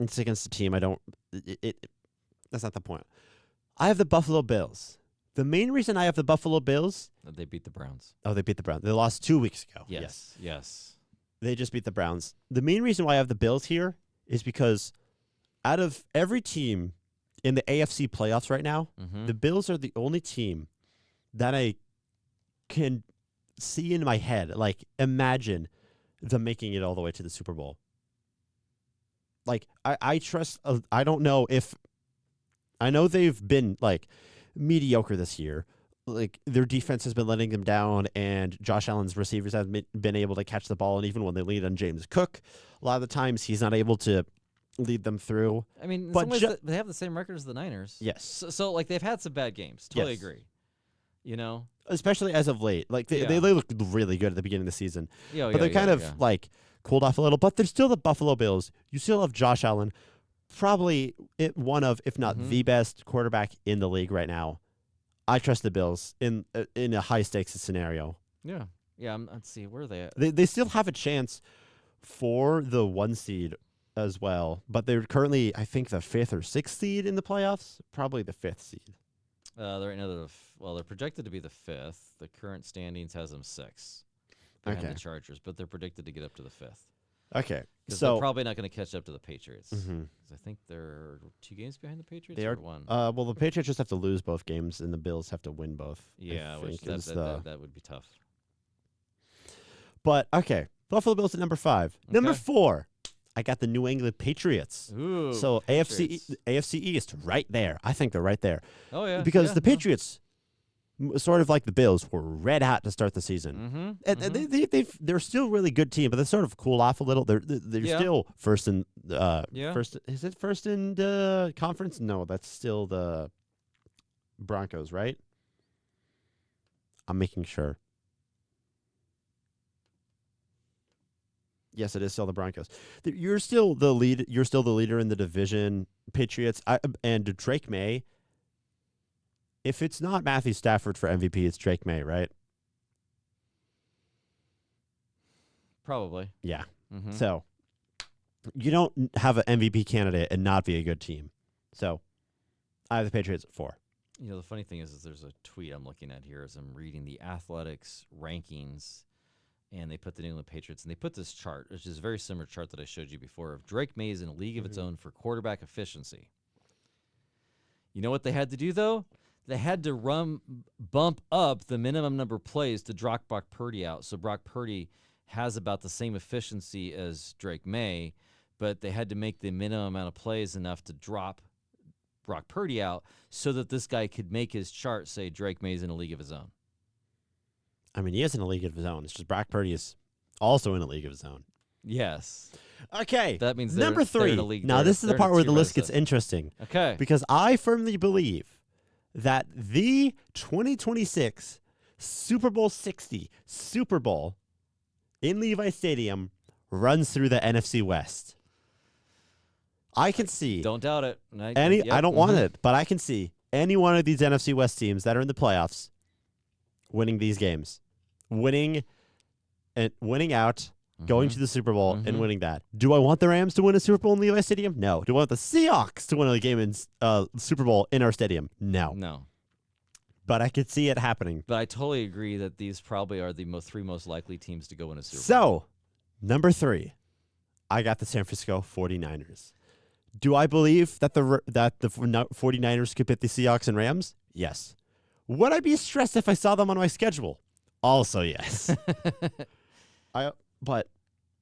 It's against the team. I don't. That's not the point. I have the Buffalo Bills. The main reason I have the Buffalo Bills. They beat the Browns. Oh, they beat the Browns. They lost 2 weeks ago. Yes. They just beat the Browns. The main reason why I have the Bills here is because out of every team in the AFC playoffs right now, the Bills are the only team that I can see in my head, like imagine them making it all the way to the Super Bowl. Like I trust. I don't know if I know they've been like mediocre this year. Like their defense has been letting them down, and Josh Allen's receivers haven't been able to catch the ball. And even when they lead on James Cook, a lot of the times he's not able to lead them through. I mean, in But some ways they have the same record as the Niners. Yes. So like they've had some bad games. Totally Yes. agree. You know. Especially as of late. Like they looked really good at the beginning of the season. Yeah. But they're kind of like cooled off a little. But they're still the Buffalo Bills. You still have Josh Allen, probably one of, if not the best quarterback in the league right now. I trust the Bills in a high stakes scenario. Yeah. Let's see, where are they at? They still have a chance for the 1 seed as well, but they're currently, I think, the 5th or 6th seed in the playoffs. Probably the 5th seed. They're right now they're projected to be the 5th. The current standings has them 6th behind Okay. the Chargers, but they're predicted to get up to the 5th. Okay, Because so they're probably not going to catch up to the Patriots. Mhm. 'Cause I think they're 2 games behind the Patriots. They or are 1. well, the Patriots just have to lose both games, and the Bills have to win both. Yeah, I which think is that would be tough. But okay, Buffalo Bills at number 5. Number Okay. 4, I got the New England Patriots. Ooh. So Patriots. AFC East, right there. I think they're right there. Oh yeah. Because yeah, the Patriots, sort of like the Bills, were red hot to start the season. And they're still a really good team, but they sort of cooled off a little. They're Yeah. still first in Yeah. first. Is it first in the conference? No, that's still the Broncos, right? I'm making sure. Yes, it is still the Broncos. You're still the lead. You're still the leader in the division, Patriots. And Drake May. If it's not Matthew Stafford for MVP, it's Drake May, right? Probably. Yeah. Mm-hmm. So you don't have an MVP candidate and not be a good team. So I have the Patriots at 4. You know, the funny thing is there's a tweet I'm looking at here as I'm reading the Athletics rankings, and they put the New England Patriots, and they put this chart, which is a very similar chart that I showed you before, of Drake May is in a league of its own for quarterback efficiency. You know what they had to do, though? They had to bump up the minimum number of plays to drop Brock Purdy out. So Brock Purdy has about the same efficiency as Drake May, but they had to make the minimum amount of plays enough to drop Brock Purdy out so that this guy could make his chart say Drake May's in a league of his own. I mean, he is in a league of his own. It's just Brock Purdy is also in a league of his own. Yes. Okay. That means number they're in 3. a league. Now, this is the part where the list gets interesting. Okay. Because I firmly believe that the 2026 Super Bowl 60 Super Bowl in Levi Stadium runs through the NFC West. I can see Don't doubt it. I don't want it, but I can see any one of these NFC West teams that are in the playoffs winning these games, winning out, going to the Super Bowl and winning that. Do I want the Rams to win a Super Bowl in Levi Stadium? No. Do I want the Seahawks to win a game in Super Bowl in our stadium? No. No. But I could see it happening. But I totally agree that these probably are the three most likely teams to go win a Super Bowl. So, number 3, I got the San Francisco 49ers. Do I believe that the 49ers could beat the Seahawks and Rams? Yes. Would I be stressed if I saw them on my schedule? Also, yes. But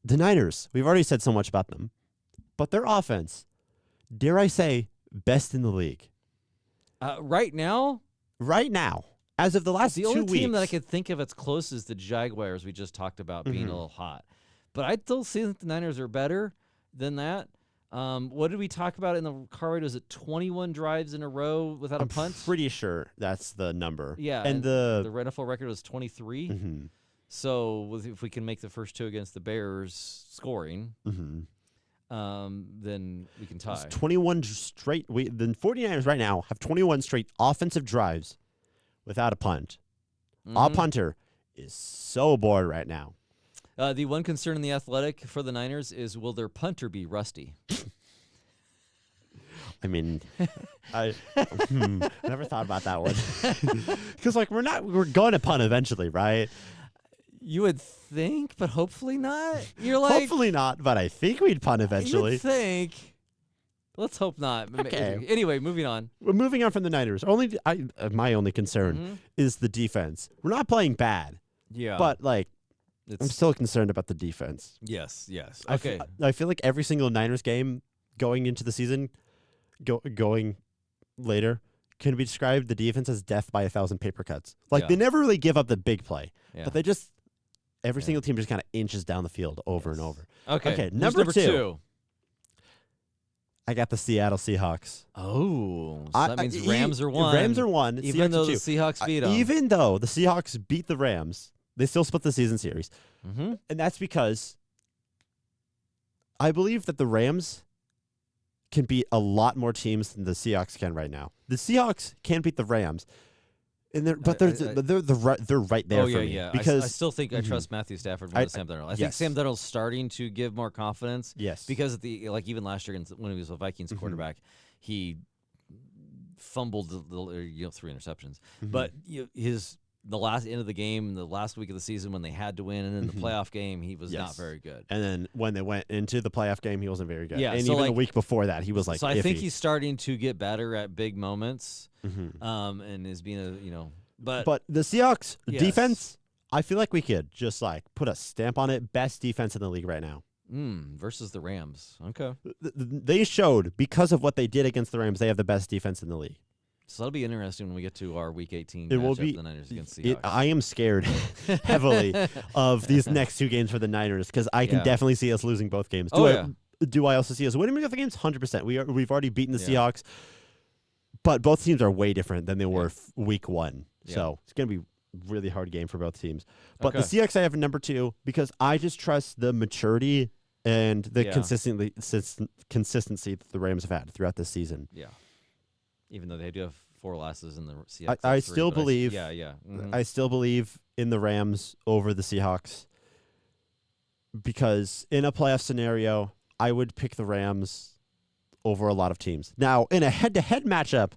the Niners, we've already said so much about them. But their offense, dare I say, best in the league. Right now, as of the last 2 weeks. The only team that I could think of that's close is the Jaguars we just talked about being a little hot. But I still see that the Niners are better than that. What did we talk about in the car ride? Was it 21 drives in a row without a punt? I'm pretty sure that's the number. Yeah, and the NFL record was 23. Mm-hmm. So if we can make the first 2 against the Bears scoring, then we can tie. It's 21 straight. The 49ers right now have 21 straight offensive drives without a punt. Our punter is so bored right now. The one concern in the Athletic for the Niners is, will their punter be rusty? I mean, I never thought about that one. Because we're going to punt eventually, right? You would think, but hopefully not. You're like, hopefully not, but I think we'd punt eventually. You would think. Let's hope not. Okay. Anyway, moving on. We're moving on from the Niners. My only concern is the defense. We're not playing bad. Yeah. But I'm still concerned about the defense. Yes. Okay. I feel like every single Niners game going into the season, going later, can be described the defense as death by 1,000 paper cuts. They never really give up the big play, but they just every single team just kind of inches down the field over and over. Okay. Number two. I got the Seattle Seahawks. Oh, so that means Rams are one. Rams are one. Even Seahawks though are two. the Seahawks beat them. Even though the Seahawks beat the Rams, they still split the season series. And that's because I believe that the Rams can beat a lot more teams than the Seahawks can right now. The Seahawks can beat the Rams, and they're right there for me. Because I still think I trust Matthew Stafford more than Sam Darnold. I think Sam Darnold's starting to give more confidence. Yes, because even last year when he was a Vikings quarterback, he fumbled 3 interceptions. But the last end of the game, the last week of the season when they had to win, and in the playoff game, he was not very good. And then when they went into the playoff game, he wasn't very good. Yeah, and so even the week before that, he was So iffy. I think he's starting to get better at big moments, and is being But the Seahawks defense, I feel like we could just put a stamp on it. Best defense in the league right now. Versus the Rams. Okay. They showed, because of what they did against the Rams, they have the best defense in the league. So that'll be interesting when we get to our Week 18 it matchup, will be, the Niners against Seahawks. I am scared heavily of these next 2 games for the Niners because I can definitely see us losing both games. Do I also see us winning both games? 100%. We've already beaten the Seahawks, but both teams are way different than they were Week 1. So it's going to be a really hard game for both teams. But the Seahawks I have in number 2 because I just trust the maturity and the consistency that the Rams have had throughout this season. Yeah. Even though they do have 4 losses in the Seahawks. I still believe. I still believe in the Rams over the Seahawks because in a playoff scenario, I would pick the Rams over a lot of teams. Now, in a head-to-head matchup,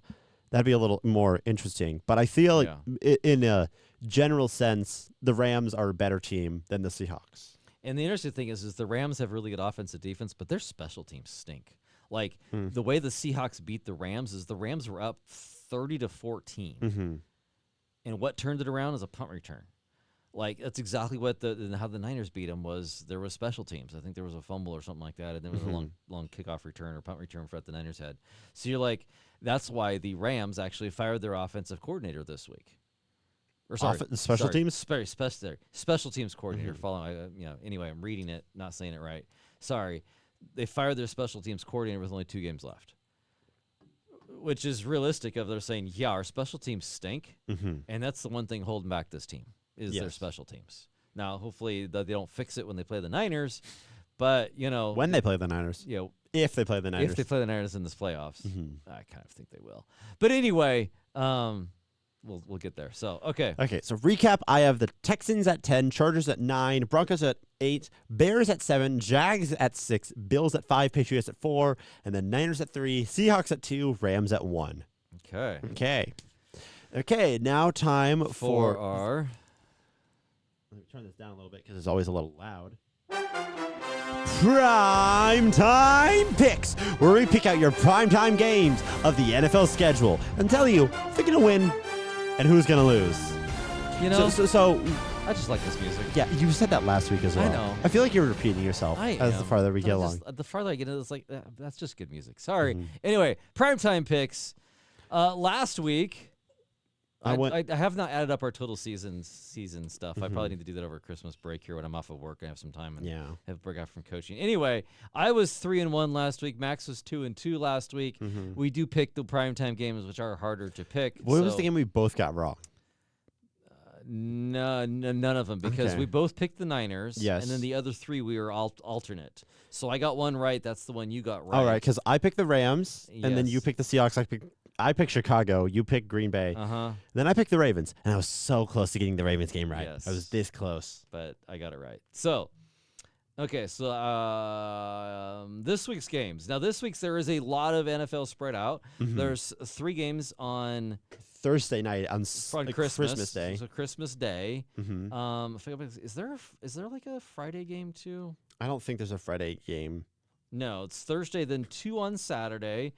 that'd be a little more interesting. But I feel like in a general sense, the Rams are a better team than the Seahawks. And the interesting thing is the Rams have really good offensive defense, but their special teams stink. The way the Seahawks beat the Rams is the Rams were up 30-14. And what turned it around is a punt return. That's exactly what how the Niners beat them was there was special teams. I think there was a fumble or something like that, and there was a long kickoff return or punt return for the Niners had. So you're that's why the Rams actually fired their offensive coordinator this week. Or sorry, special teams? Special teams coordinator. Following, anyway, I'm reading it, not saying it right. Sorry. They fired their special teams coordinator with only 2 games left, which is realistic of they're saying, yeah, our special teams stink, and that's the one thing holding back this team is their special teams. Now, hopefully they don't fix it when they play the Niners, but, when they play the Niners. If they play the Niners. If they play the Niners in this playoffs, I kind of think they will. But anyway, we'll get there. So, okay. Okay, so recap, I have the Texans at 10, Chargers at 9, Broncos at 8, Bears at 7, Jags at 6, Bills at 5, Patriots at 4, and then Niners at 3, Seahawks at 2, Rams at 1. Okay, now time for our... Let me turn this down a little bit because it's always a little loud. Primetime Picks, where we pick out your primetime games of the NFL schedule and tell you if they're going to win and who's going to lose. So I just like this music. Yeah, you said that last week as well. I know. I feel like you're repeating yourself the farther we get along. The farther I get into it, it's like, that's just good music. Sorry. Anyway, Primetime Picks. Last week... I have not added up our total season stuff. I probably need to do that over Christmas break here when I'm off of work. I have some time and have a break out from coaching. Anyway, I was 3-1 last week. Max was 2-2 last week. We do pick the primetime games, which are harder to pick. What was the game we both got wrong? None of them, because we both picked the Niners. Yes. And then the other 3 we were alternate. So I got one right. That's the one you got right. All right, because I picked the Rams, and then you picked the Seahawks. I picked Chicago. You picked Green Bay. Then I picked the Ravens, and I was so close to getting the Ravens game right. Yes. I was this close. But I got it right. So, okay, so this week's games. Now, this week's there is a lot of NFL spread out. There's 3 games on Thursday night on Christmas Day. So Christmas Day. Is there like a Friday game too? I don't think there's a Friday game. No, it's Thursday, then 2 on Saturday.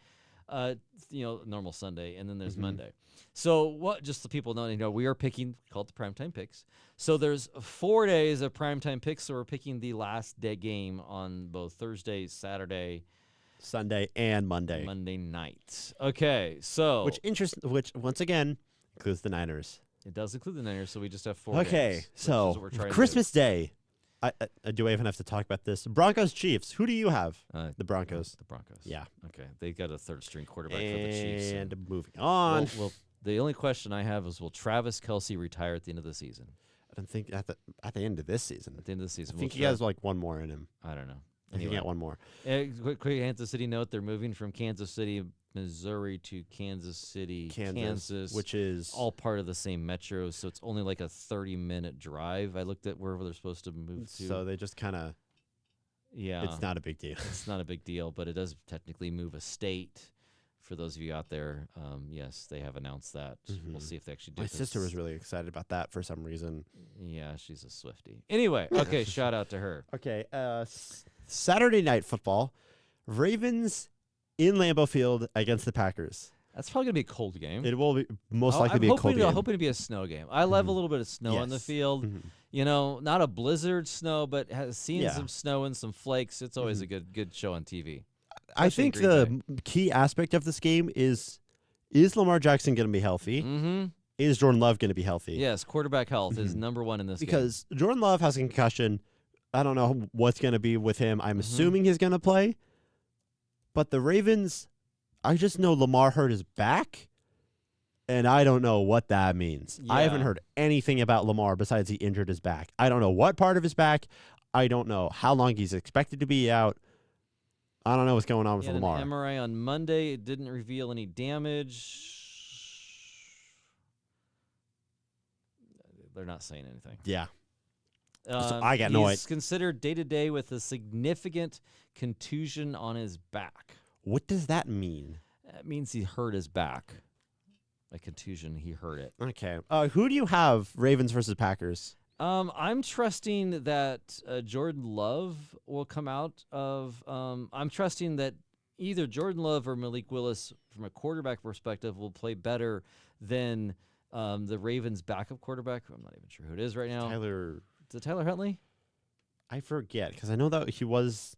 Normal Sunday, and then there's Monday. So what? Just so people know, we are picking called the Primetime Picks. So there's 4 days of Primetime Picks. So we're picking the last day game on both Thursday, Saturday, Sunday, and Monday. Monday night. Okay, so which once again includes the Niners. It does include the Niners. So we just have 4 days. Okay, so Christmas Day. Do I even have to talk about this? Broncos Chiefs. Who do you have? The Broncos. The Broncos. Yeah. Okay. They got a 3rd-string quarterback for the Chiefs. And moving on. Well, the only question I have is, will Travis Kelce retire at the end of the season? I don't think at the end of this season. At the end of the season. I think he has like one more in him. I don't know. I think he got one more. Quick Kansas City note: they're moving from Kansas City, Missouri to Kansas City, Kansas, which is all part of the same metro. So it's only like a 30-minute drive. I looked at wherever they're supposed to move to. So they just kind of, it's not a big deal. It's not a big deal, but it does technically move a state. For those of you out there, yes, they have announced that. We'll see if they actually do. My sister was really excited about that for some reason. Yeah, she's a Swiftie. Anyway, okay, shout out to her. Okay, Saturday night football, Ravens in Lambeau Field against the Packers. That's probably gonna be a cold game. It will be most likely be a cold game. I'm hoping to be a snow game. I love a little bit of snow on the field. Not a blizzard snow, but has seen some snow and some flakes. It's always a good show on TV. I think the key aspect of this game is Lamar Jackson going to be healthy? Is Jordan Love going to be healthy? Yes, quarterback health is number 1 in this game. Because Jordan Love has a concussion. I don't know what's going to be with him. I'm assuming he's going to play. But the Ravens, I just know Lamar hurt his back, and I don't know what that means. I haven't heard anything about Lamar besides he injured his back. I don't know what part of his back. I don't know how long he's expected to be out. I don't know what's going on with Lamar. An MRI on Monday. It didn't reveal any damage. They're not saying anything. Yeah. So I got no idea. He's considered day-to-day with a significant contusion on his back. What does that mean? It means he hurt his back. A contusion, he hurt it. Okay. Who do you have, Ravens versus Packers? I'm trusting that Jordan Love will come out of. I'm trusting that either Jordan Love or Malik Willis, from a quarterback perspective, will play better than the Ravens' backup quarterback. I'm not even sure who it is right now. Is it Tyler Huntley? I forget because I know that he was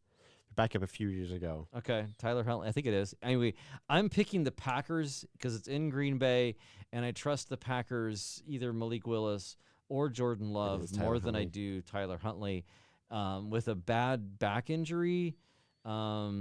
back up a few years ago. Okay, Tyler Huntley. I think it is. Anyway, I'm picking the Packers because it's in Green Bay, and I trust the Packers, either Malik Willis or Jordan Love, more than I do Tyler Huntley. With a bad back injury, I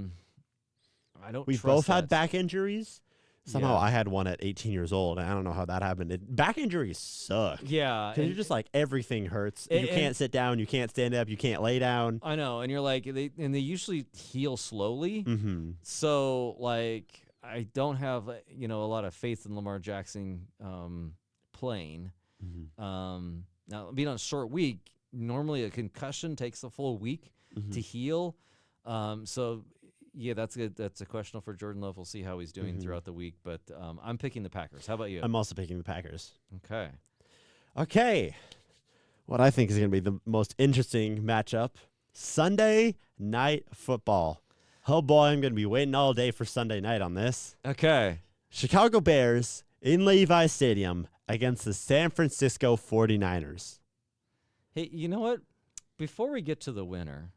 don't We've trust both that. had back injuries. Somehow Yeah. I had one at 18 years old, and I don't know how that happened. Back injuries suck. Yeah. Because you're just like, everything hurts. You can't sit down. You can't stand up. You can't lay down. I know. And you're like, they usually heal slowly. Mm-hmm. So, like, I don't have, a lot of faith in Lamar Jackson playing. Mm-hmm. Now, being on a short week, normally a concussion takes a full week to heal. So, yeah, that's a question for Jordan Love. We'll see how he's doing throughout the week. But I'm picking the Packers. How about you? I'm also picking the Packers. Okay. What I think is going to be the most interesting matchup, Sunday Night Football. Oh, boy, I'm going to be waiting all day for Sunday night on this. Okay. Chicago Bears in Levi's Stadium against the San Francisco 49ers. Hey, you know what? Before we get to the winner,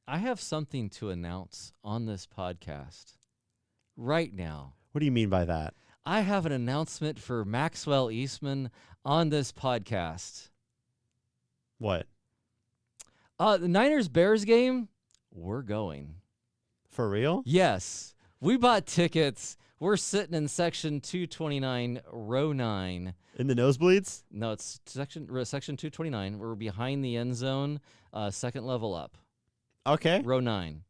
I have something to announce on this podcast right now. What do you mean by that? I have an announcement for Maxwell Eastman on this podcast. What? The Niners-Bears game, we're going. For real? Yes. We bought tickets. We're sitting in section 229, row 9. In the nosebleeds? No, it's section 229. We're behind the end zone, second level up. Okay. Row 9.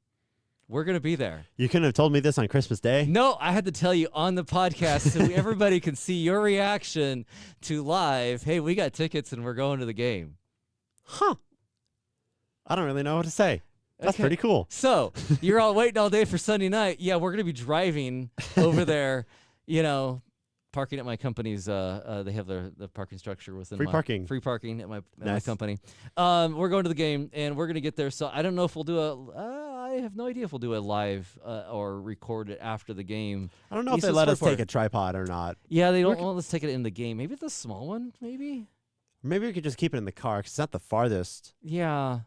We're going to be there. You couldn't have told me this on Christmas Day? No, I had to tell you on the podcast so everybody can see your reaction to live. Hey, we got tickets and we're going to the game. Huh. I don't really know what to say. That's Okay. pretty cool. So you're all waiting all day for Sunday night. Yeah, we're going to be driving over there, parking at my company's. They have the parking structure within Free parking at my Nice. company. We're going to the game and we're going to get there. So I don't know if we'll do I have no idea if we'll do a live or record it after the game. I don't know if East they of let us Square take a tripod or not. Yeah, they don't want us to take it in the game. Maybe the small one, maybe? Maybe we could just keep it in the car because it's not the farthest. Yeah.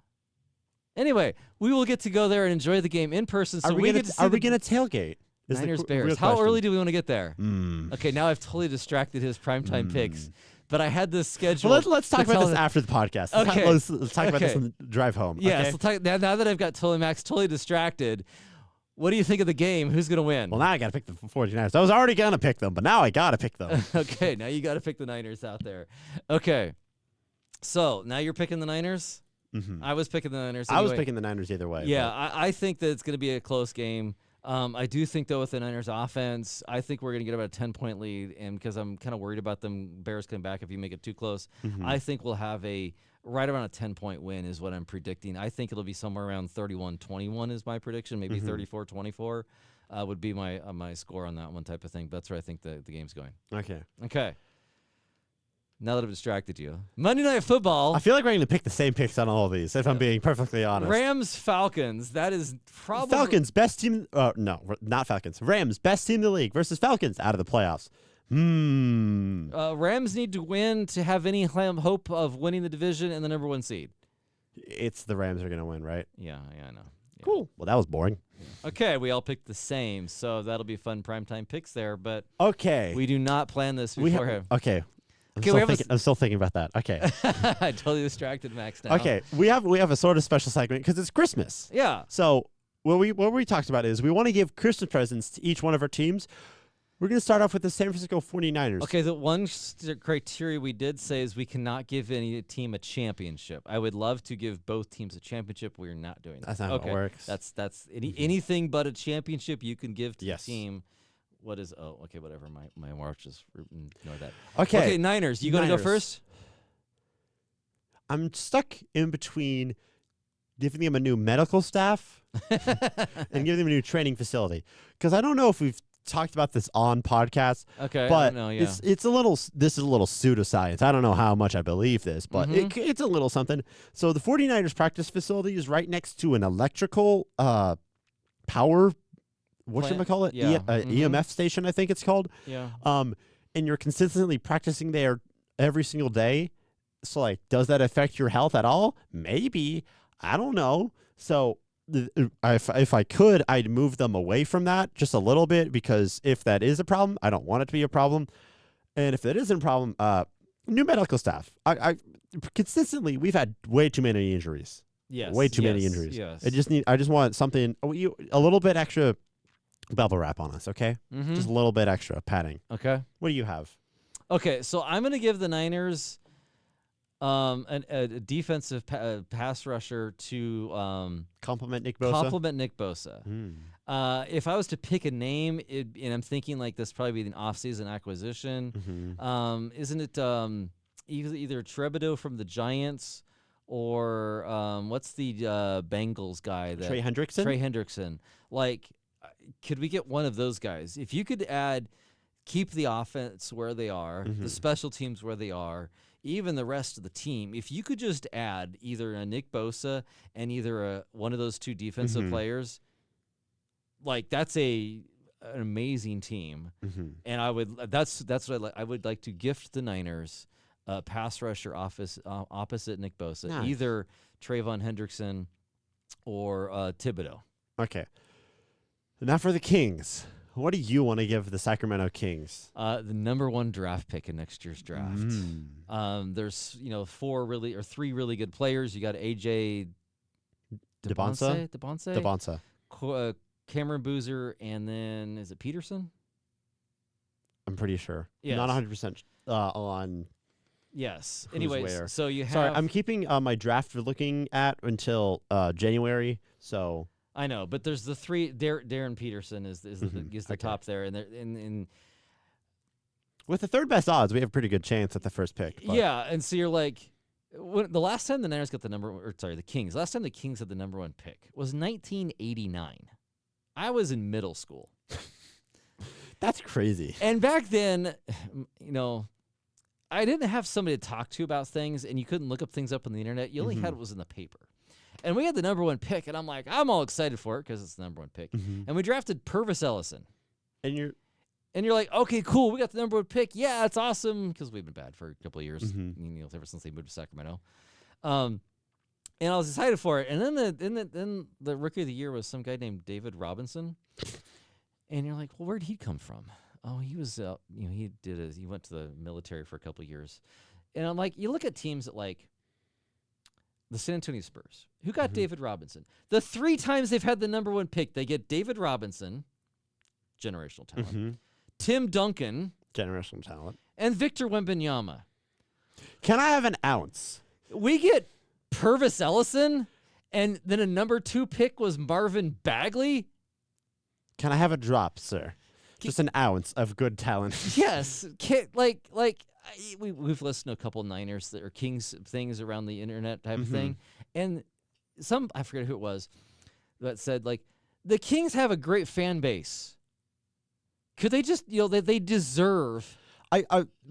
Anyway, we will get to go there and enjoy the game in person. So Are we get to see are the we going to tailgate? Is the Niners real Bears. How question. early do we want to get there? Mm. Okay, now I've totally distracted his primetime picks. But I had this schedule. Well, let's talk to about tell this him- after the podcast. Okay. Let's talk about this Okay. on the drive home. Yeah, okay? so now that I've got Max totally distracted, what do you think of the game? Who's going to win? Well, now I got to pick the 49ers. I was already going to pick them, but now I got to pick them. Okay, now you got to pick the Niners out there. Okay. So now you're picking the Niners? Mm-hmm. I was picking the Niners. I was anyway. picking the Niners either way. Yeah, I think that it's going to be a close game. I do think, though, with the Niners offense, I think we're going to get about a 10-point lead, and because I'm kind of worried about them Bears coming back if you make it too close, I think we'll have right around a 10-point win is what I'm predicting. I think it'll be somewhere around 31-21 is my prediction, maybe 34-24 would be my score on that one type of thing. But that's where I think the game's going. Okay. Now that I've distracted you. Monday Night Football. I feel like we're going to pick the same picks on all of these, if I'm being perfectly honest. Rams Falcons. That is probably Falcons, best team. No, not Falcons. Rams, best team in the league versus Falcons out of the playoffs. Rams need to win to have any hope of winning the division and the number 1 seed. It's the Rams are going to win, right? Yeah, I know. Yeah. Cool. Well, that was boring. Okay, we all picked the same, so that'll be fun primetime picks there. But Okay. we do not plan this We beforehand. okay. Okay, I'm still thinking about that. Okay. I totally distracted Max now. Okay. We have a sort of special segment because it's Christmas. Yeah. So what we talked about is we want to give Christmas presents to each one of our teams. We're going to start off with the San Francisco 49ers. Okay, the one criteria we did say is we cannot give any team a championship. I would love to give both teams a championship. We're not doing that. That's not how it works. That's anything but a championship you can give to Yes. the team. What is? Oh, okay, whatever. My watch is ignore that. Okay. Niners. You gonna go Niners. first? I'm stuck in between giving them a new medical staff and giving them a new training facility because I don't know if we've talked about this on podcast. Okay, but I don't know, yeah. it's a little. This is a little pseudoscience. I don't know how much I believe this, but Mm-hmm. it's a little something. So the 49ers practice facility is right next to an electrical power. Whatchamacallit? Yeah. EMF station, I think it's called. Yeah. And you're consistently practicing there every single day. So, like, does that affect your health at all? Maybe. I don't know. So, if I could, I'd move them away from that just a little bit, because if that is a problem, I don't want it to be a problem. And if that isn't a problem, new medical staff. I consistently, we've had way too many injuries. Yes. Way too many injuries. Yes. I just want something, a little bit extra bubble wrap on us, okay? Mm-hmm. Just a little bit extra padding. Okay. What do you have? Okay, so I'm going to give the Niners a defensive pass rusher to Compliment Nick Bosa? compliment Nick Bosa. If I was to pick a name, and I'm thinking like this probably be an off-season acquisition, isn't it either Thibodeau from the Giants or what's the Bengals guy? Trey Hendrickson? Trey Hendrickson. Like, could we get one of those guys? If you could keep the offense where they are, the special teams where they are, even the rest of the team, if you could just add either a Nick Bosa and either one of those two defensive players, like that's an amazing team. And that's what I'd like. I would like to gift the Niners a pass rusher opposite Nick Bosa, Nice. either Trayvon Hendrickson or Thibodeau. Okay. Now for the Kings. What do you want to give the Sacramento Kings? The number 1 draft pick in next year's draft. There's three really good players. You got AJ Debonsa. Cameron Boozer, and then is it Peterson? I'm pretty sure. Yes. Not 100% on. Yes. Who's Anyways, where. so you have. Sorry, I'm keeping my draft we're looking at until January. So I know, but there's the three. Darren Peterson is the top there, and with the third best odds, we have a pretty good chance at the first pick. But. Yeah, and so you're like, the last time the Niners got the Kings. Last time the Kings had the number 1 pick was 1989. I was in middle school. That's crazy. And back then, I didn't have somebody to talk to about things, and you couldn't look up things up on the internet. You only had what was in the paper. And we had the number 1 pick, and I'm like, I'm all excited for it because it's the number 1 pick. And we drafted Purvis Ellison. And you're like, okay, cool, we got the number 1 pick. Yeah, it's awesome because we've been bad for a couple of years, ever since they moved to Sacramento. And I was excited for it. And then the rookie of the year was some guy named David Robinson. And you're like, well, where'd he come from? Oh, he was, he went to the military for a couple of years. And I'm like, you look at teams that like the San Antonio Spurs, who got David Robinson. The 3 times they've had the number 1 pick, they get David Robinson, generational talent, Tim Duncan, generational talent, and Victor Wembanyama. Can I have an ounce? We get Purvis Ellison, and then a number 2 pick was Marvin Bagley. Can I have a drop, sir? Just an ounce of good talent. Yes, we've listened to a couple Niners that are Kings things around the internet type of thing, and I forget who it was that said like the Kings have a great fan base. Could they just they deserve?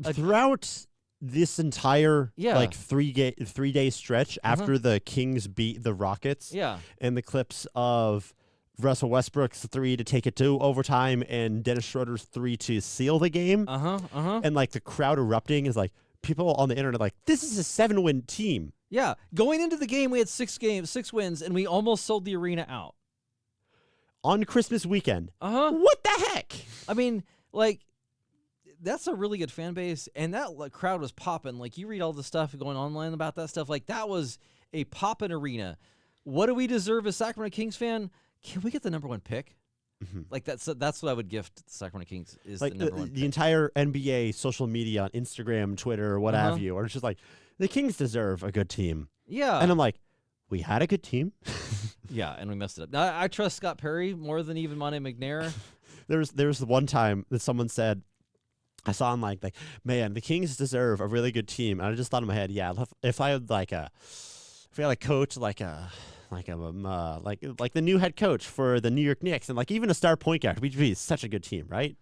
Throughout this entire like 3-day stretch after the Kings beat the Rockets, and the clips of Russell Westbrook's 3 to take it to overtime and Dennis Schroeder's 3 to seal the game, and like the crowd erupting is like people on the internet like, this is a 7-win team. Yeah, going into the game we had 6 wins, and we almost sold the arena out on Christmas weekend. What the heck? I mean, like, that's a really good fan base, and that crowd was popping. Like, you read all the stuff going online about that stuff. Like, that was a poppin' arena. What do we deserve as Sacramento Kings fan? Can we get the number 1 pick? Like, that's what I would gift the Sacramento Kings is like the number 1 pick. The entire NBA social media on Instagram, Twitter, what have you, or it's just like, the Kings deserve a good team. Yeah. And I'm like, we had a good team. Yeah, and we messed it up. Now, I trust Scott Perry more than even Monte McNair. There was the one time that someone said, I saw him like, man, the Kings deserve a really good team. And I just thought in my head, yeah, if I had a coach like the new head coach for the New York Knicks, and like even a star point guard, we'd be such a good team, right?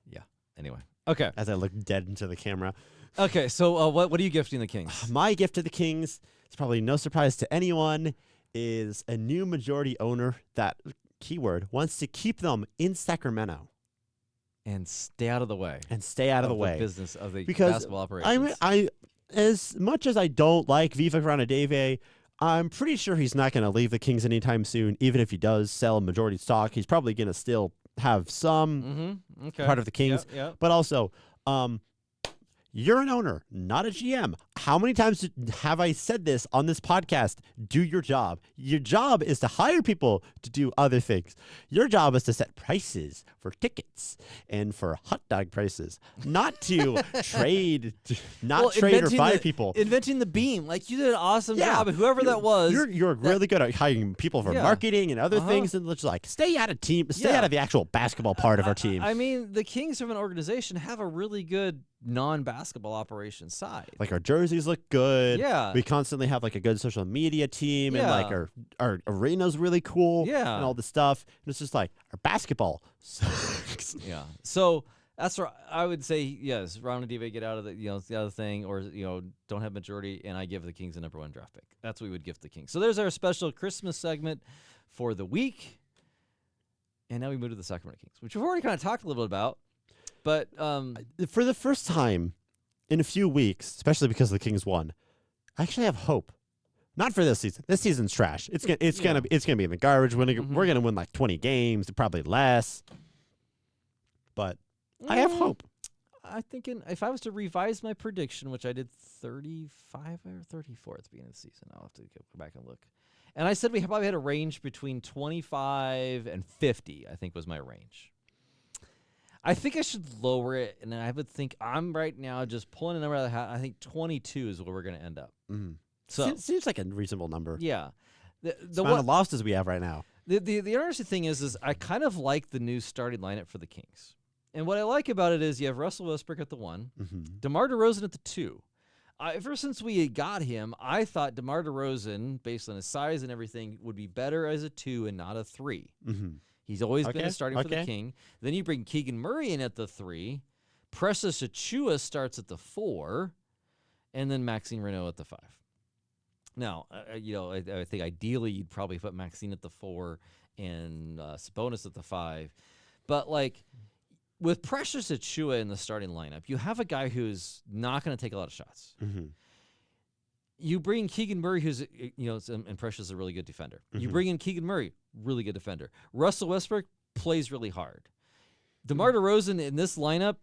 Yeah. Anyway. Okay. As I look dead into the camera. Okay. So what are you gifting the Kings? My gift to the Kings, it's probably no surprise to anyone, is a new majority owner that, keyword, wants to keep them in Sacramento. And stay out of the way. The business of the because basketball operations. I as much as I don't like Viva Granadeve, I'm pretty sure he's not going to leave the Kings anytime soon. Even if he does sell majority stock, he's probably going to still have some part of the Kings. Yep. But also, you're an owner, not a GM. How many times have I said this on this podcast? Do your job. Your job is to hire people to do other things. Your job is to set prices for tickets and for hot dog prices, not to trade, trade or fire people. Inventing the beam, like you did an awesome job. And whoever that was, you're really good at hiring people for marketing and other things, and it's like stay out of the actual basketball part of our team. I mean, the Kings of an organization have a really good non-basketball operation side. Like our jerseys look good. Yeah. We constantly have like a good social media team, and like our arena's really cool. Yeah. And all this stuff. And it's just like our basketball sucks. Yeah. So that's where I would say yes, Ron and Diva get out of the other thing, or don't have majority, and I give the Kings a number 1 draft pick. That's what we would gift the Kings. So there's our special Christmas segment for the week. And now we move to the Sacramento Kings, which we've already kind of talked a little bit about. But for the first time in a few weeks, especially because the Kings won, I actually have hope. Not for this season. This season's trash. It's gonna be in the garbage. We're gonna win like 20 games, probably less. But I have hope. I think if I was to revise my prediction, which I did 35 or 34 at the beginning of the season, I'll have to go back and look. And I said we probably had a range between 25 and 50. I think was my range. I think I should lower it, and I would think I'm right now just pulling a number out of the hat. I think 22 is where we're going to end up. Mm-hmm. So seems like a reasonable number. Yeah. The amount of losses we have right now. The interesting thing is I kind of like the new starting lineup for the Kings. And what I like about it is you have Russell Westbrook at the 1, DeMar DeRozan at the 2. Ever since we got him, I thought DeMar DeRozan, based on his size and everything, would be better as a 2 and not a 3. Mm-hmm. He's always been starting for the King. Then you bring Keegan Murray in at the 3. Precious Achiuwa starts at the 4. And then Maxine Renaud at the 5. Now, I think ideally you'd probably put Maxine at the 4 and Sabonis at the 5. But, like, with Precious Achiuwa in the starting lineup, you have a guy who's not going to take a lot of shots. Mm-hmm. You bring Keegan Murray, who's, and Precious is a really good defender. Mm-hmm. You bring in Keegan Murray, really good defender. Russell Westbrook plays really hard. DeMar DeRozan in this lineup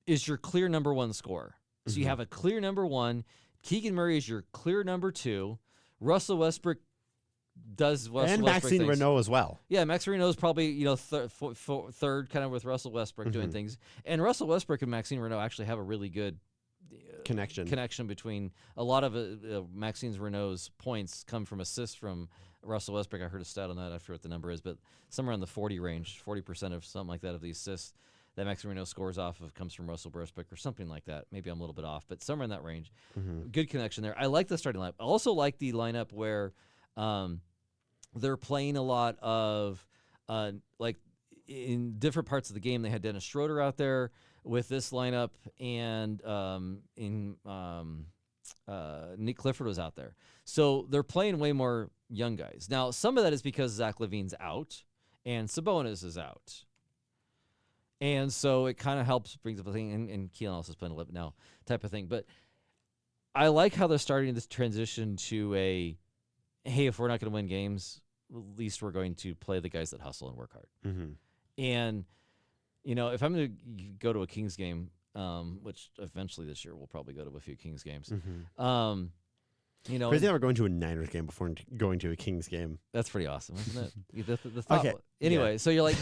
is your clear number 1 scorer. So you have a clear number 1. Keegan Murray is your clear number 2. Russell Westbrook does Russell and Westbrook Maxine things. Renaud as well. Yeah, Max Renaud is probably third kind of with Russell Westbrook doing things. And Russell Westbrook and Maxine Renaud actually have a really good connection between a lot of Maxine Renaud's points come from assists from Russell Westbrook. I heard a stat on that. I forget what the number is, but somewhere in the 40 range, 40% of something like that of the assists that Maxine Renaud scores off of comes from Russell Westbrook or something like that. Maybe I'm a little bit off, but somewhere in that range. Good connection there. I like the starting lineup. I also like the lineup where they're playing a lot of like in different parts of the game. They had Dennis Schroeder out there with this lineup, and Nick Clifford was out there. So they're playing way more young guys. Now, some of that is because Zach LaVine's out and Sabonis is out. And so it kind of brings up a thing, and Keelan also is playing a little bit now type of thing. But I like how they're starting this transition to hey, if we're not going to win games, at least we're going to play the guys that hustle and work hard. And, if I'm going to go to a Kings game, which eventually this year we'll probably go to a few Kings games. Crazy that we're going to a Niners game before going to a Kings game. That's pretty awesome, isn't it? The thought, okay. Anyway, so you're like,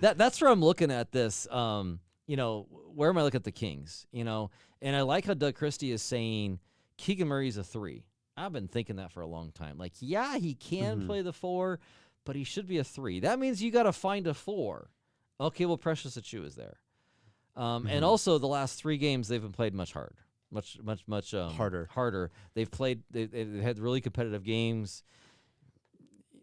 that's where I'm looking at this. Where am I looking at the Kings? And I like how Doug Christie is saying Keegan Murray's a 3. I've been thinking that for a long time. Like, yeah, he can play the 4, but he should be a 3. That means you got to find a 4. Okay, well, Precious Achiuwa is there. And also the last 3 games they've been played much harder. Much harder. They've had really competitive games.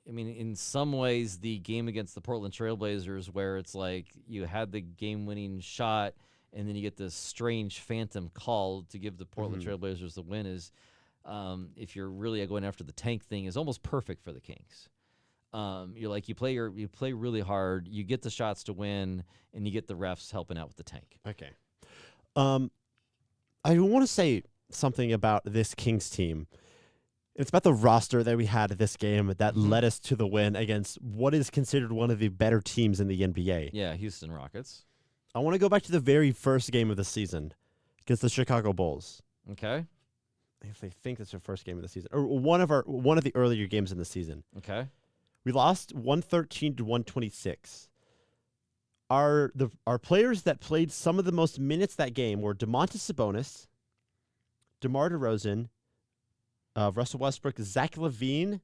I mean, in some ways, the game against the Portland Trailblazers, where it's like you had the game-winning shot, and then you get this strange phantom call to give the Portland Trailblazers the win, is if you're really going after the tank thing, is almost perfect for the Kings. You're like you play really hard, you get the shots to win, and you get the refs helping out with the tank. Okay. I want to say something about this Kings team. It's about the roster that we had at this game that led us to the win against what is considered one of the better teams in the NBA. Yeah, Houston Rockets. I want to go back to the very first game of the season against the Chicago Bulls. Okay. If I think that's the first game of the season, or one of the earlier games in the season. Okay. We lost 113 to 126. Our players that played some of the most minutes that game were Domantas Sabonis, DeMar DeRozan, Russell Westbrook, Zach LaVine,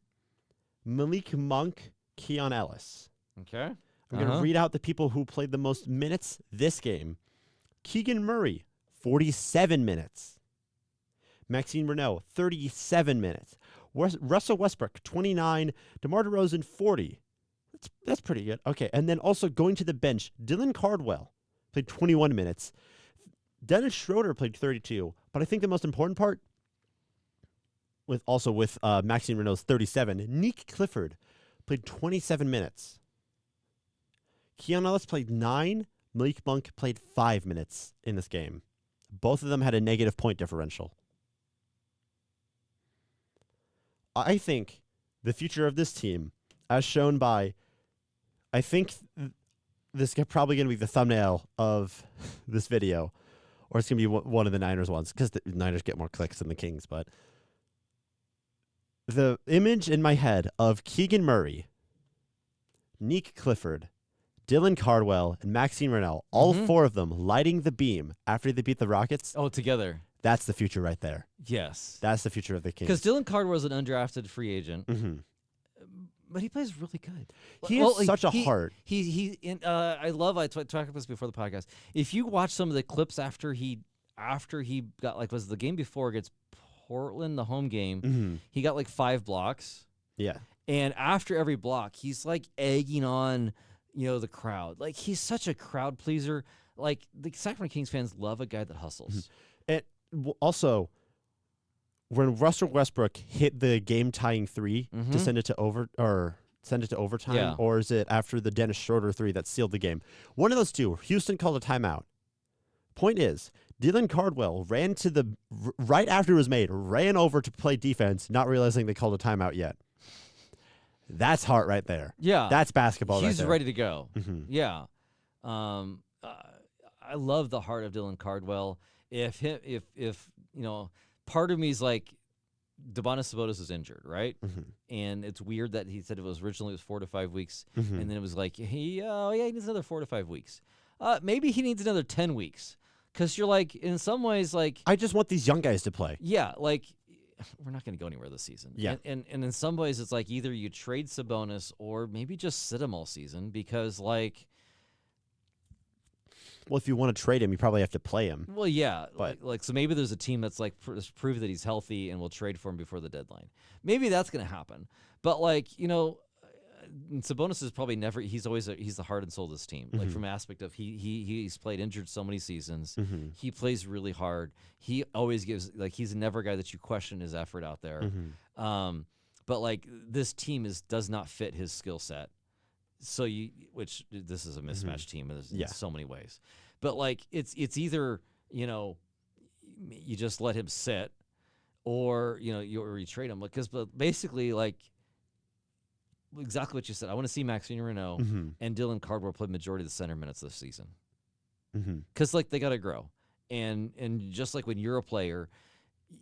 Malik Monk, Keon Ellis. Okay. I'm going to read out the people who played the most minutes this game. Keegan Murray, 47 minutes. Maxine Renault, 37 minutes. Russell Westbrook, 29. DeMar DeRozan, 40. That's pretty good. Okay, and then also going to the bench, Dylan Cardwell played 21 minutes. Dennis Schroeder played 32. But I think the most important part, with Maxine Renault's 37, Nick Clifford played 27 minutes. Keon Ellis played 9. Malik Monk played 5 minutes in this game. Both of them had a negative point differential. I think the future of this team, as shown by, I think this is probably going to be the thumbnail of this video, or it's going to be one of the Niners ones, because the Niners get more clicks than the Kings, but the image in my head of Keegan Murray, Nick Clifford, Dylan Cardwell, and Maxine Renault, all four of them lighting the beam after they beat the Rockets. Oh, together. That's the future right there. Yes. That's the future of the Kings. Because Dylan Cardwell is an undrafted free agent, but he plays really good. He has such a heart. I talked about this before the podcast. If you watch some of the clips after he got, like, was the game before against Portland, the home game, he got like 5 blocks. Yeah. And after every block, he's like egging on, the crowd. Like, he's such a crowd pleaser. Like, the Sacramento Kings fans love a guy that hustles. And also, when Russell Westbrook hit the game-tying 3 to send it to overtime, or is it after the Dennis Schroeder 3 that sealed the game? One of those two. Houston called a timeout. Point is, Dylan Cardwell ran to right after it was made, ran over to play defense, not realizing they called a timeout yet. That's heart right there. Yeah. That's basketball right there. He's ready to go. Yeah. I love the heart of Dylan Cardwell. If part of me is like, Domantas Sabonis is injured, right? And it's weird that he said it was 4 to 5 weeks, and then it was like, he needs another 4 to 5 weeks. Maybe he needs another 10 weeks. Because you're like, in some ways, like, I just want these young guys to play. Yeah, like, we're not going to go anywhere this season. Yeah. And in some ways, it's like either you trade Sabonis or maybe just sit him all season because, like... Well, if you want to trade him, you probably have to play him. Well, yeah. But so maybe there's a team that's like, prove that he's healthy and will trade for him before the deadline. Maybe that's going to happen. But, like, Sabonis is probably never. He's the heart and soul of this team. Like, from an aspect of he's played injured so many seasons. He plays really hard. He always gives, like, he's never a guy that you question his effort out there. But, like, this team does not fit his skill set. So which this is a mismatched team in so many ways. But, like, it's either you just let him sit, or you trade him, because basically, like, exactly what you said. I want to see Maxine Renault and Dylan Cardwell play majority of the center minutes this season. Because, like, they got to grow. And just like when you're a player,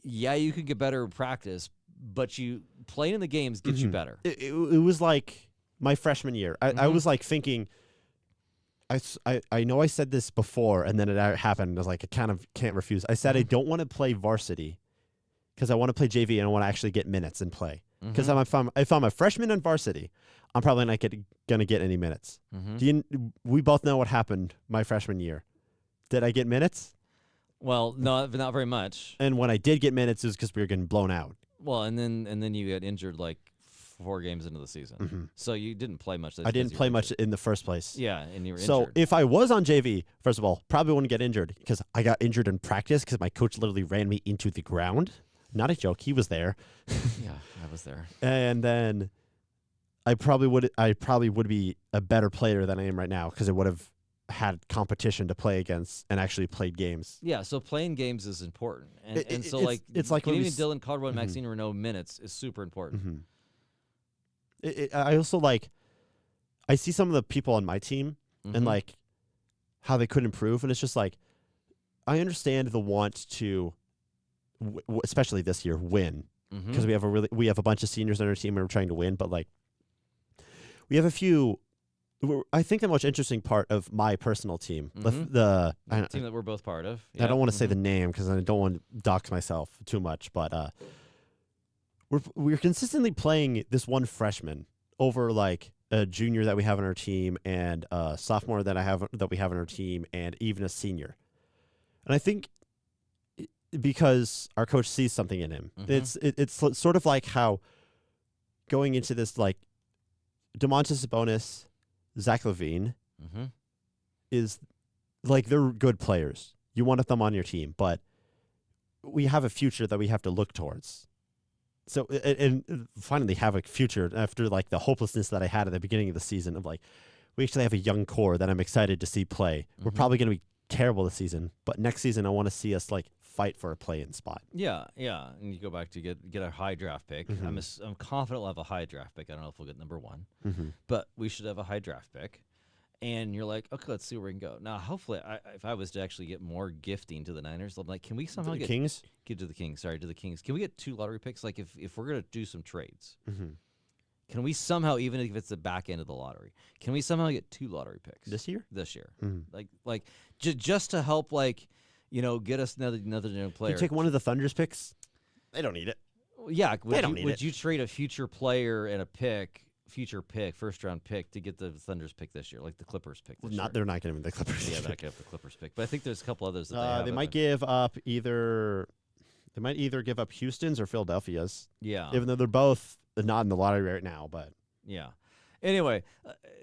you can get better in practice, but playing in the games gets you better. It was like my freshman year. I was like thinking, I know I said this before, and then it happened. I was like, I kind of can't refuse. I said I don't want to play varsity because I want to play JV and I want to actually get minutes and play. Because if I'm a freshman in varsity, I'm probably not going to get any minutes. We both know what happened my freshman year. Did I get minutes? Well, no, not very much. And when I did get minutes, it was because we were getting blown out. Well, and then you got injured like 4 games into the season, so you didn't play much. I didn't play much in the first place. Yeah, and you were injured. So if I was on JV, first of all, probably wouldn't get injured because I got injured in practice because my coach literally ran me into the ground. Not a joke. He was there. Yeah, I was there. And then I probably would be a better player than I am right now because I would have had competition to play against and actually played games. Yeah, so playing games is important, and so it's like when giving we Dylan Caldwell and Maxine Renault minutes is super important. I also like. I see some of the people on my team and like how they could improve, and it's just like I understand the want to, especially this year, win because we have a bunch of seniors on our team and we're trying to win, but like we have a few. I think the most interesting part of my personal team, the team that we're both part of. I don't want to say the name because I don't want to dox myself too much, but we're consistently playing this one freshman over like a junior that we have on our team and a sophomore that we have on our team and even a senior. And I think because our coach sees something in him, it's sort of like how going into this like Domantas Sabonis, Zach LaVine is like they're good players. You want them on your team, but we have a future that we have to look towards. So and finally have a future after like the hopelessness that I had at the beginning of the season of like we actually have a young core that I'm excited to see play. We're probably going to be terrible this season, but next season I want to see us like fight for a play-in spot. Yeah, and you go back to get a high draft pick. I'm confident we'll have a high draft pick. I don't know if we'll get number 1, but we should have a high draft pick. And you're like, okay, let's see where we can go. Now, hopefully, if I was to actually get more gifting to the Niners, I'm like, can we somehow to the Kings? To the Kings. Can we get 2 lottery picks? Like, if we're going to do some trades, can we somehow, even if it's the back end of the lottery, can we somehow get 2 lottery picks this year? Like just to help, like, get us another new player. You take one of the Thunder's picks. They don't need it. Yeah, would you trade a future player and a first round pick to get the Thunder's pick this year, like the Clippers pick this year? They're not giving the Clippers. Yeah, they're not giving the Clippers pick. But I think there's a couple others that they might give up either give up Houston's or Philadelphia's. Yeah. Even though they're both not in the lottery right now, but yeah. Anyway,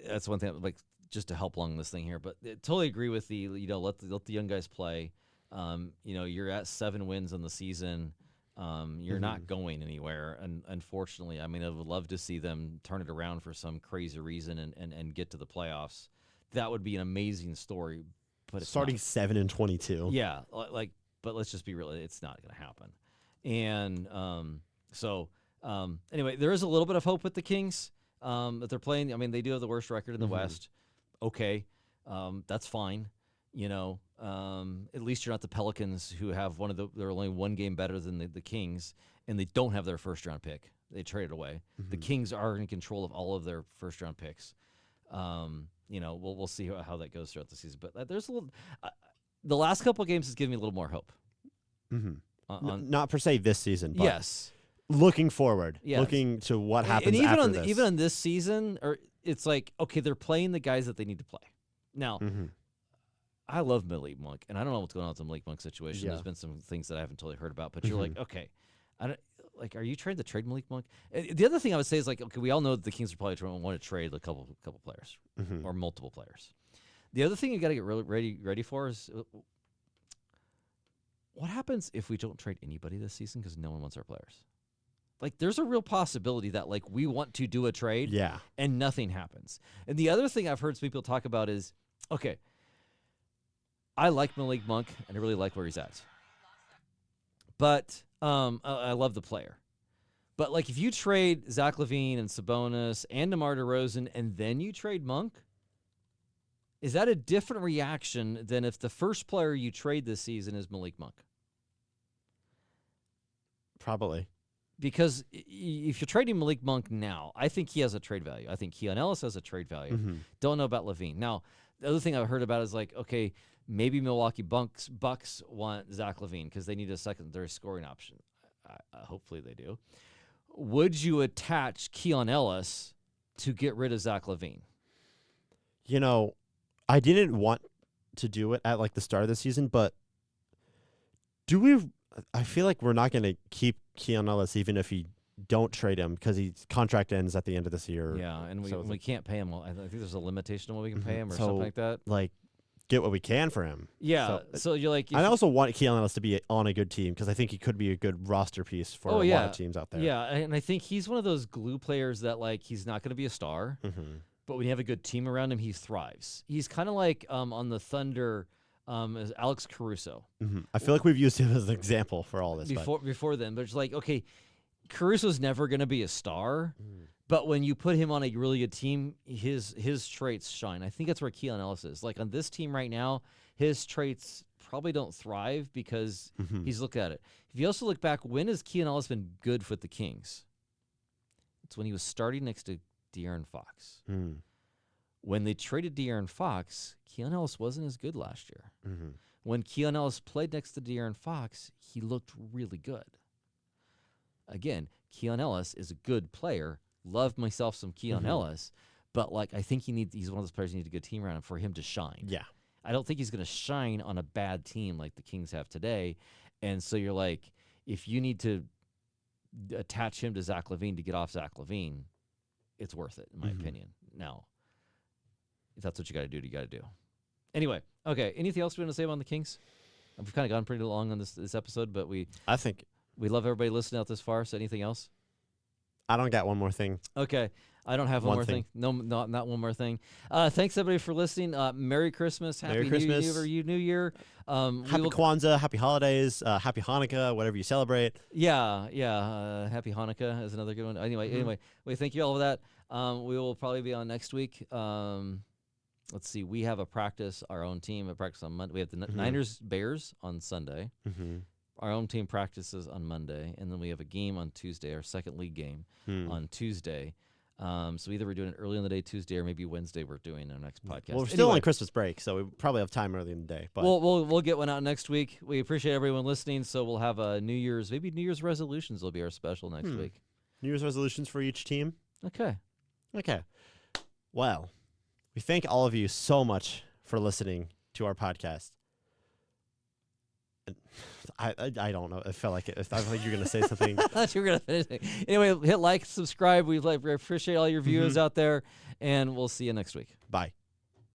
that's one thing like just to help along this thing here, but I totally agree with the let the young guys play. You're at 7 wins on the season. You're not going anywhere, and unfortunately, I mean, I would love to see them turn it around for some crazy reason and get to the playoffs. That would be an amazing story. But it's starting 7-22, yeah, but let's just be real, it's not going to happen. And anyway, there is a little bit of hope with the Kings that they're playing. I mean, they do have the worst record in the West. Okay, that's fine. At least you're not the Pelicans who have they're only 1 game better than the Kings, and they don't have their first round pick. They traded away. The Kings are in control of all of their first round picks. We'll see how that goes throughout the season. But there's a little. The last couple of games has given me a little more hope. Not per se this season, but yes, looking forward, looking to what happens. And even after on this. even on this season, it's like okay, they're playing the guys that they need to play now. I love Malik Monk, and I don't know what's going on with the Malik Monk situation. Yeah. There's been some things that I haven't totally heard about, but you're like, okay, are you trying to trade Malik Monk? The other thing I would say is like, okay, we all know that the Kings are probably trying to want to trade a couple players or multiple players. The other thing you got to get really ready for is what happens if we don't trade anybody this season because no one wants our players. Like, there's a real possibility that like we want to do a trade, and nothing happens. And the other thing I've heard some people talk about is, okay, I like Malik Monk, and I really like where he's at. But I love the player. But, like, if you trade Zach LaVine and Sabonis and DeMar DeRozan and then you trade Monk, is that a different reaction than if the first player you trade this season is Malik Monk? Probably. Because if you're trading Malik Monk now, I think he has a trade value. I think Keon Ellis has a trade value. Don't know about LaVine. Now, the other thing I've heard about is like, okay, maybe Milwaukee Bucks want Zach LaVine because they need a secondary scoring option. Hopefully they do. Would you attach Keon Ellis to get rid of Zach LaVine? I didn't want to do it at like the start of the season, but I feel like we're not going to keep Keon Ellis even if he don't trade him because his contract ends at the end of this year. Yeah, and we can't pay him. I think there's a limitation on what we can pay him or something like that. Like, get what we can for him. Yeah, so you're like... I also want Keon Ellis to be on a good team because I think he could be a good roster piece for a lot of teams out there. Yeah, and I think he's one of those glue players that, like, he's not going to be a star, but when you have a good team around him, he thrives. He's kind of like on the Thunder as Alex Caruso. Mm-hmm. I feel like we've used him as an example for all this. Before then, but it's like, okay, Caruso's never going to be a star, but when you put him on a really good team, his traits shine. I think that's where Keon Ellis is. Like on this team right now, his traits probably don't thrive because he's looked at it. If you also look back, when has Keon Ellis been good with the Kings? It's when he was starting next to De'Aaron Fox. When they traded De'Aaron Fox, Keon Ellis wasn't as good last year. When Keon Ellis played next to De'Aaron Fox, he looked really good. Again, Keon Ellis is a good player. Love myself some Keon Ellis, but like I think he's one of those players who needs a good team around him for him to shine. Yeah. I don't think he's going to shine on a bad team like the Kings have today. And so you're like, if you need to attach him to Zach LaVine to get off Zach LaVine, it's worth it, in my opinion. Now, if that's what you got to do, you got to do. Anyway, okay. Anything else we want to say about the Kings? We've kind of gone pretty long on this episode, but I think we love everybody listening out this far. So anything else? I don't got one more thing. Okay. I don't have one more thing. No, not one more thing. Thanks, everybody, for listening. Merry Christmas. Happy Christmas. New Year. Happy Kwanzaa. Happy holidays. Happy Hanukkah, whatever you celebrate. Yeah. Happy Hanukkah is another good one. Anyway, we thank you all for that. We will probably be on next week. Let's see. We have our own team, a practice on Monday. We have the Niners-Bears on Sunday. Our own team practices on Monday, and then we have a game on Tuesday, our second league game on Tuesday. So either we're doing it early in the day Tuesday or maybe Wednesday we're doing our next podcast. Well, we're still on Christmas break, so we probably have time early in the day. But we'll get one out next week. We appreciate everyone listening, so we'll have New Year's resolutions will be our special next week. New Year's resolutions for each team? Okay. Well, we thank all of you so much for listening to our podcast. I don't know. I felt like I felt like you were going to say something. I thought you were going to finish it. Anyway, hit like, subscribe. We appreciate all your viewers out there, and we'll see you next week. Bye.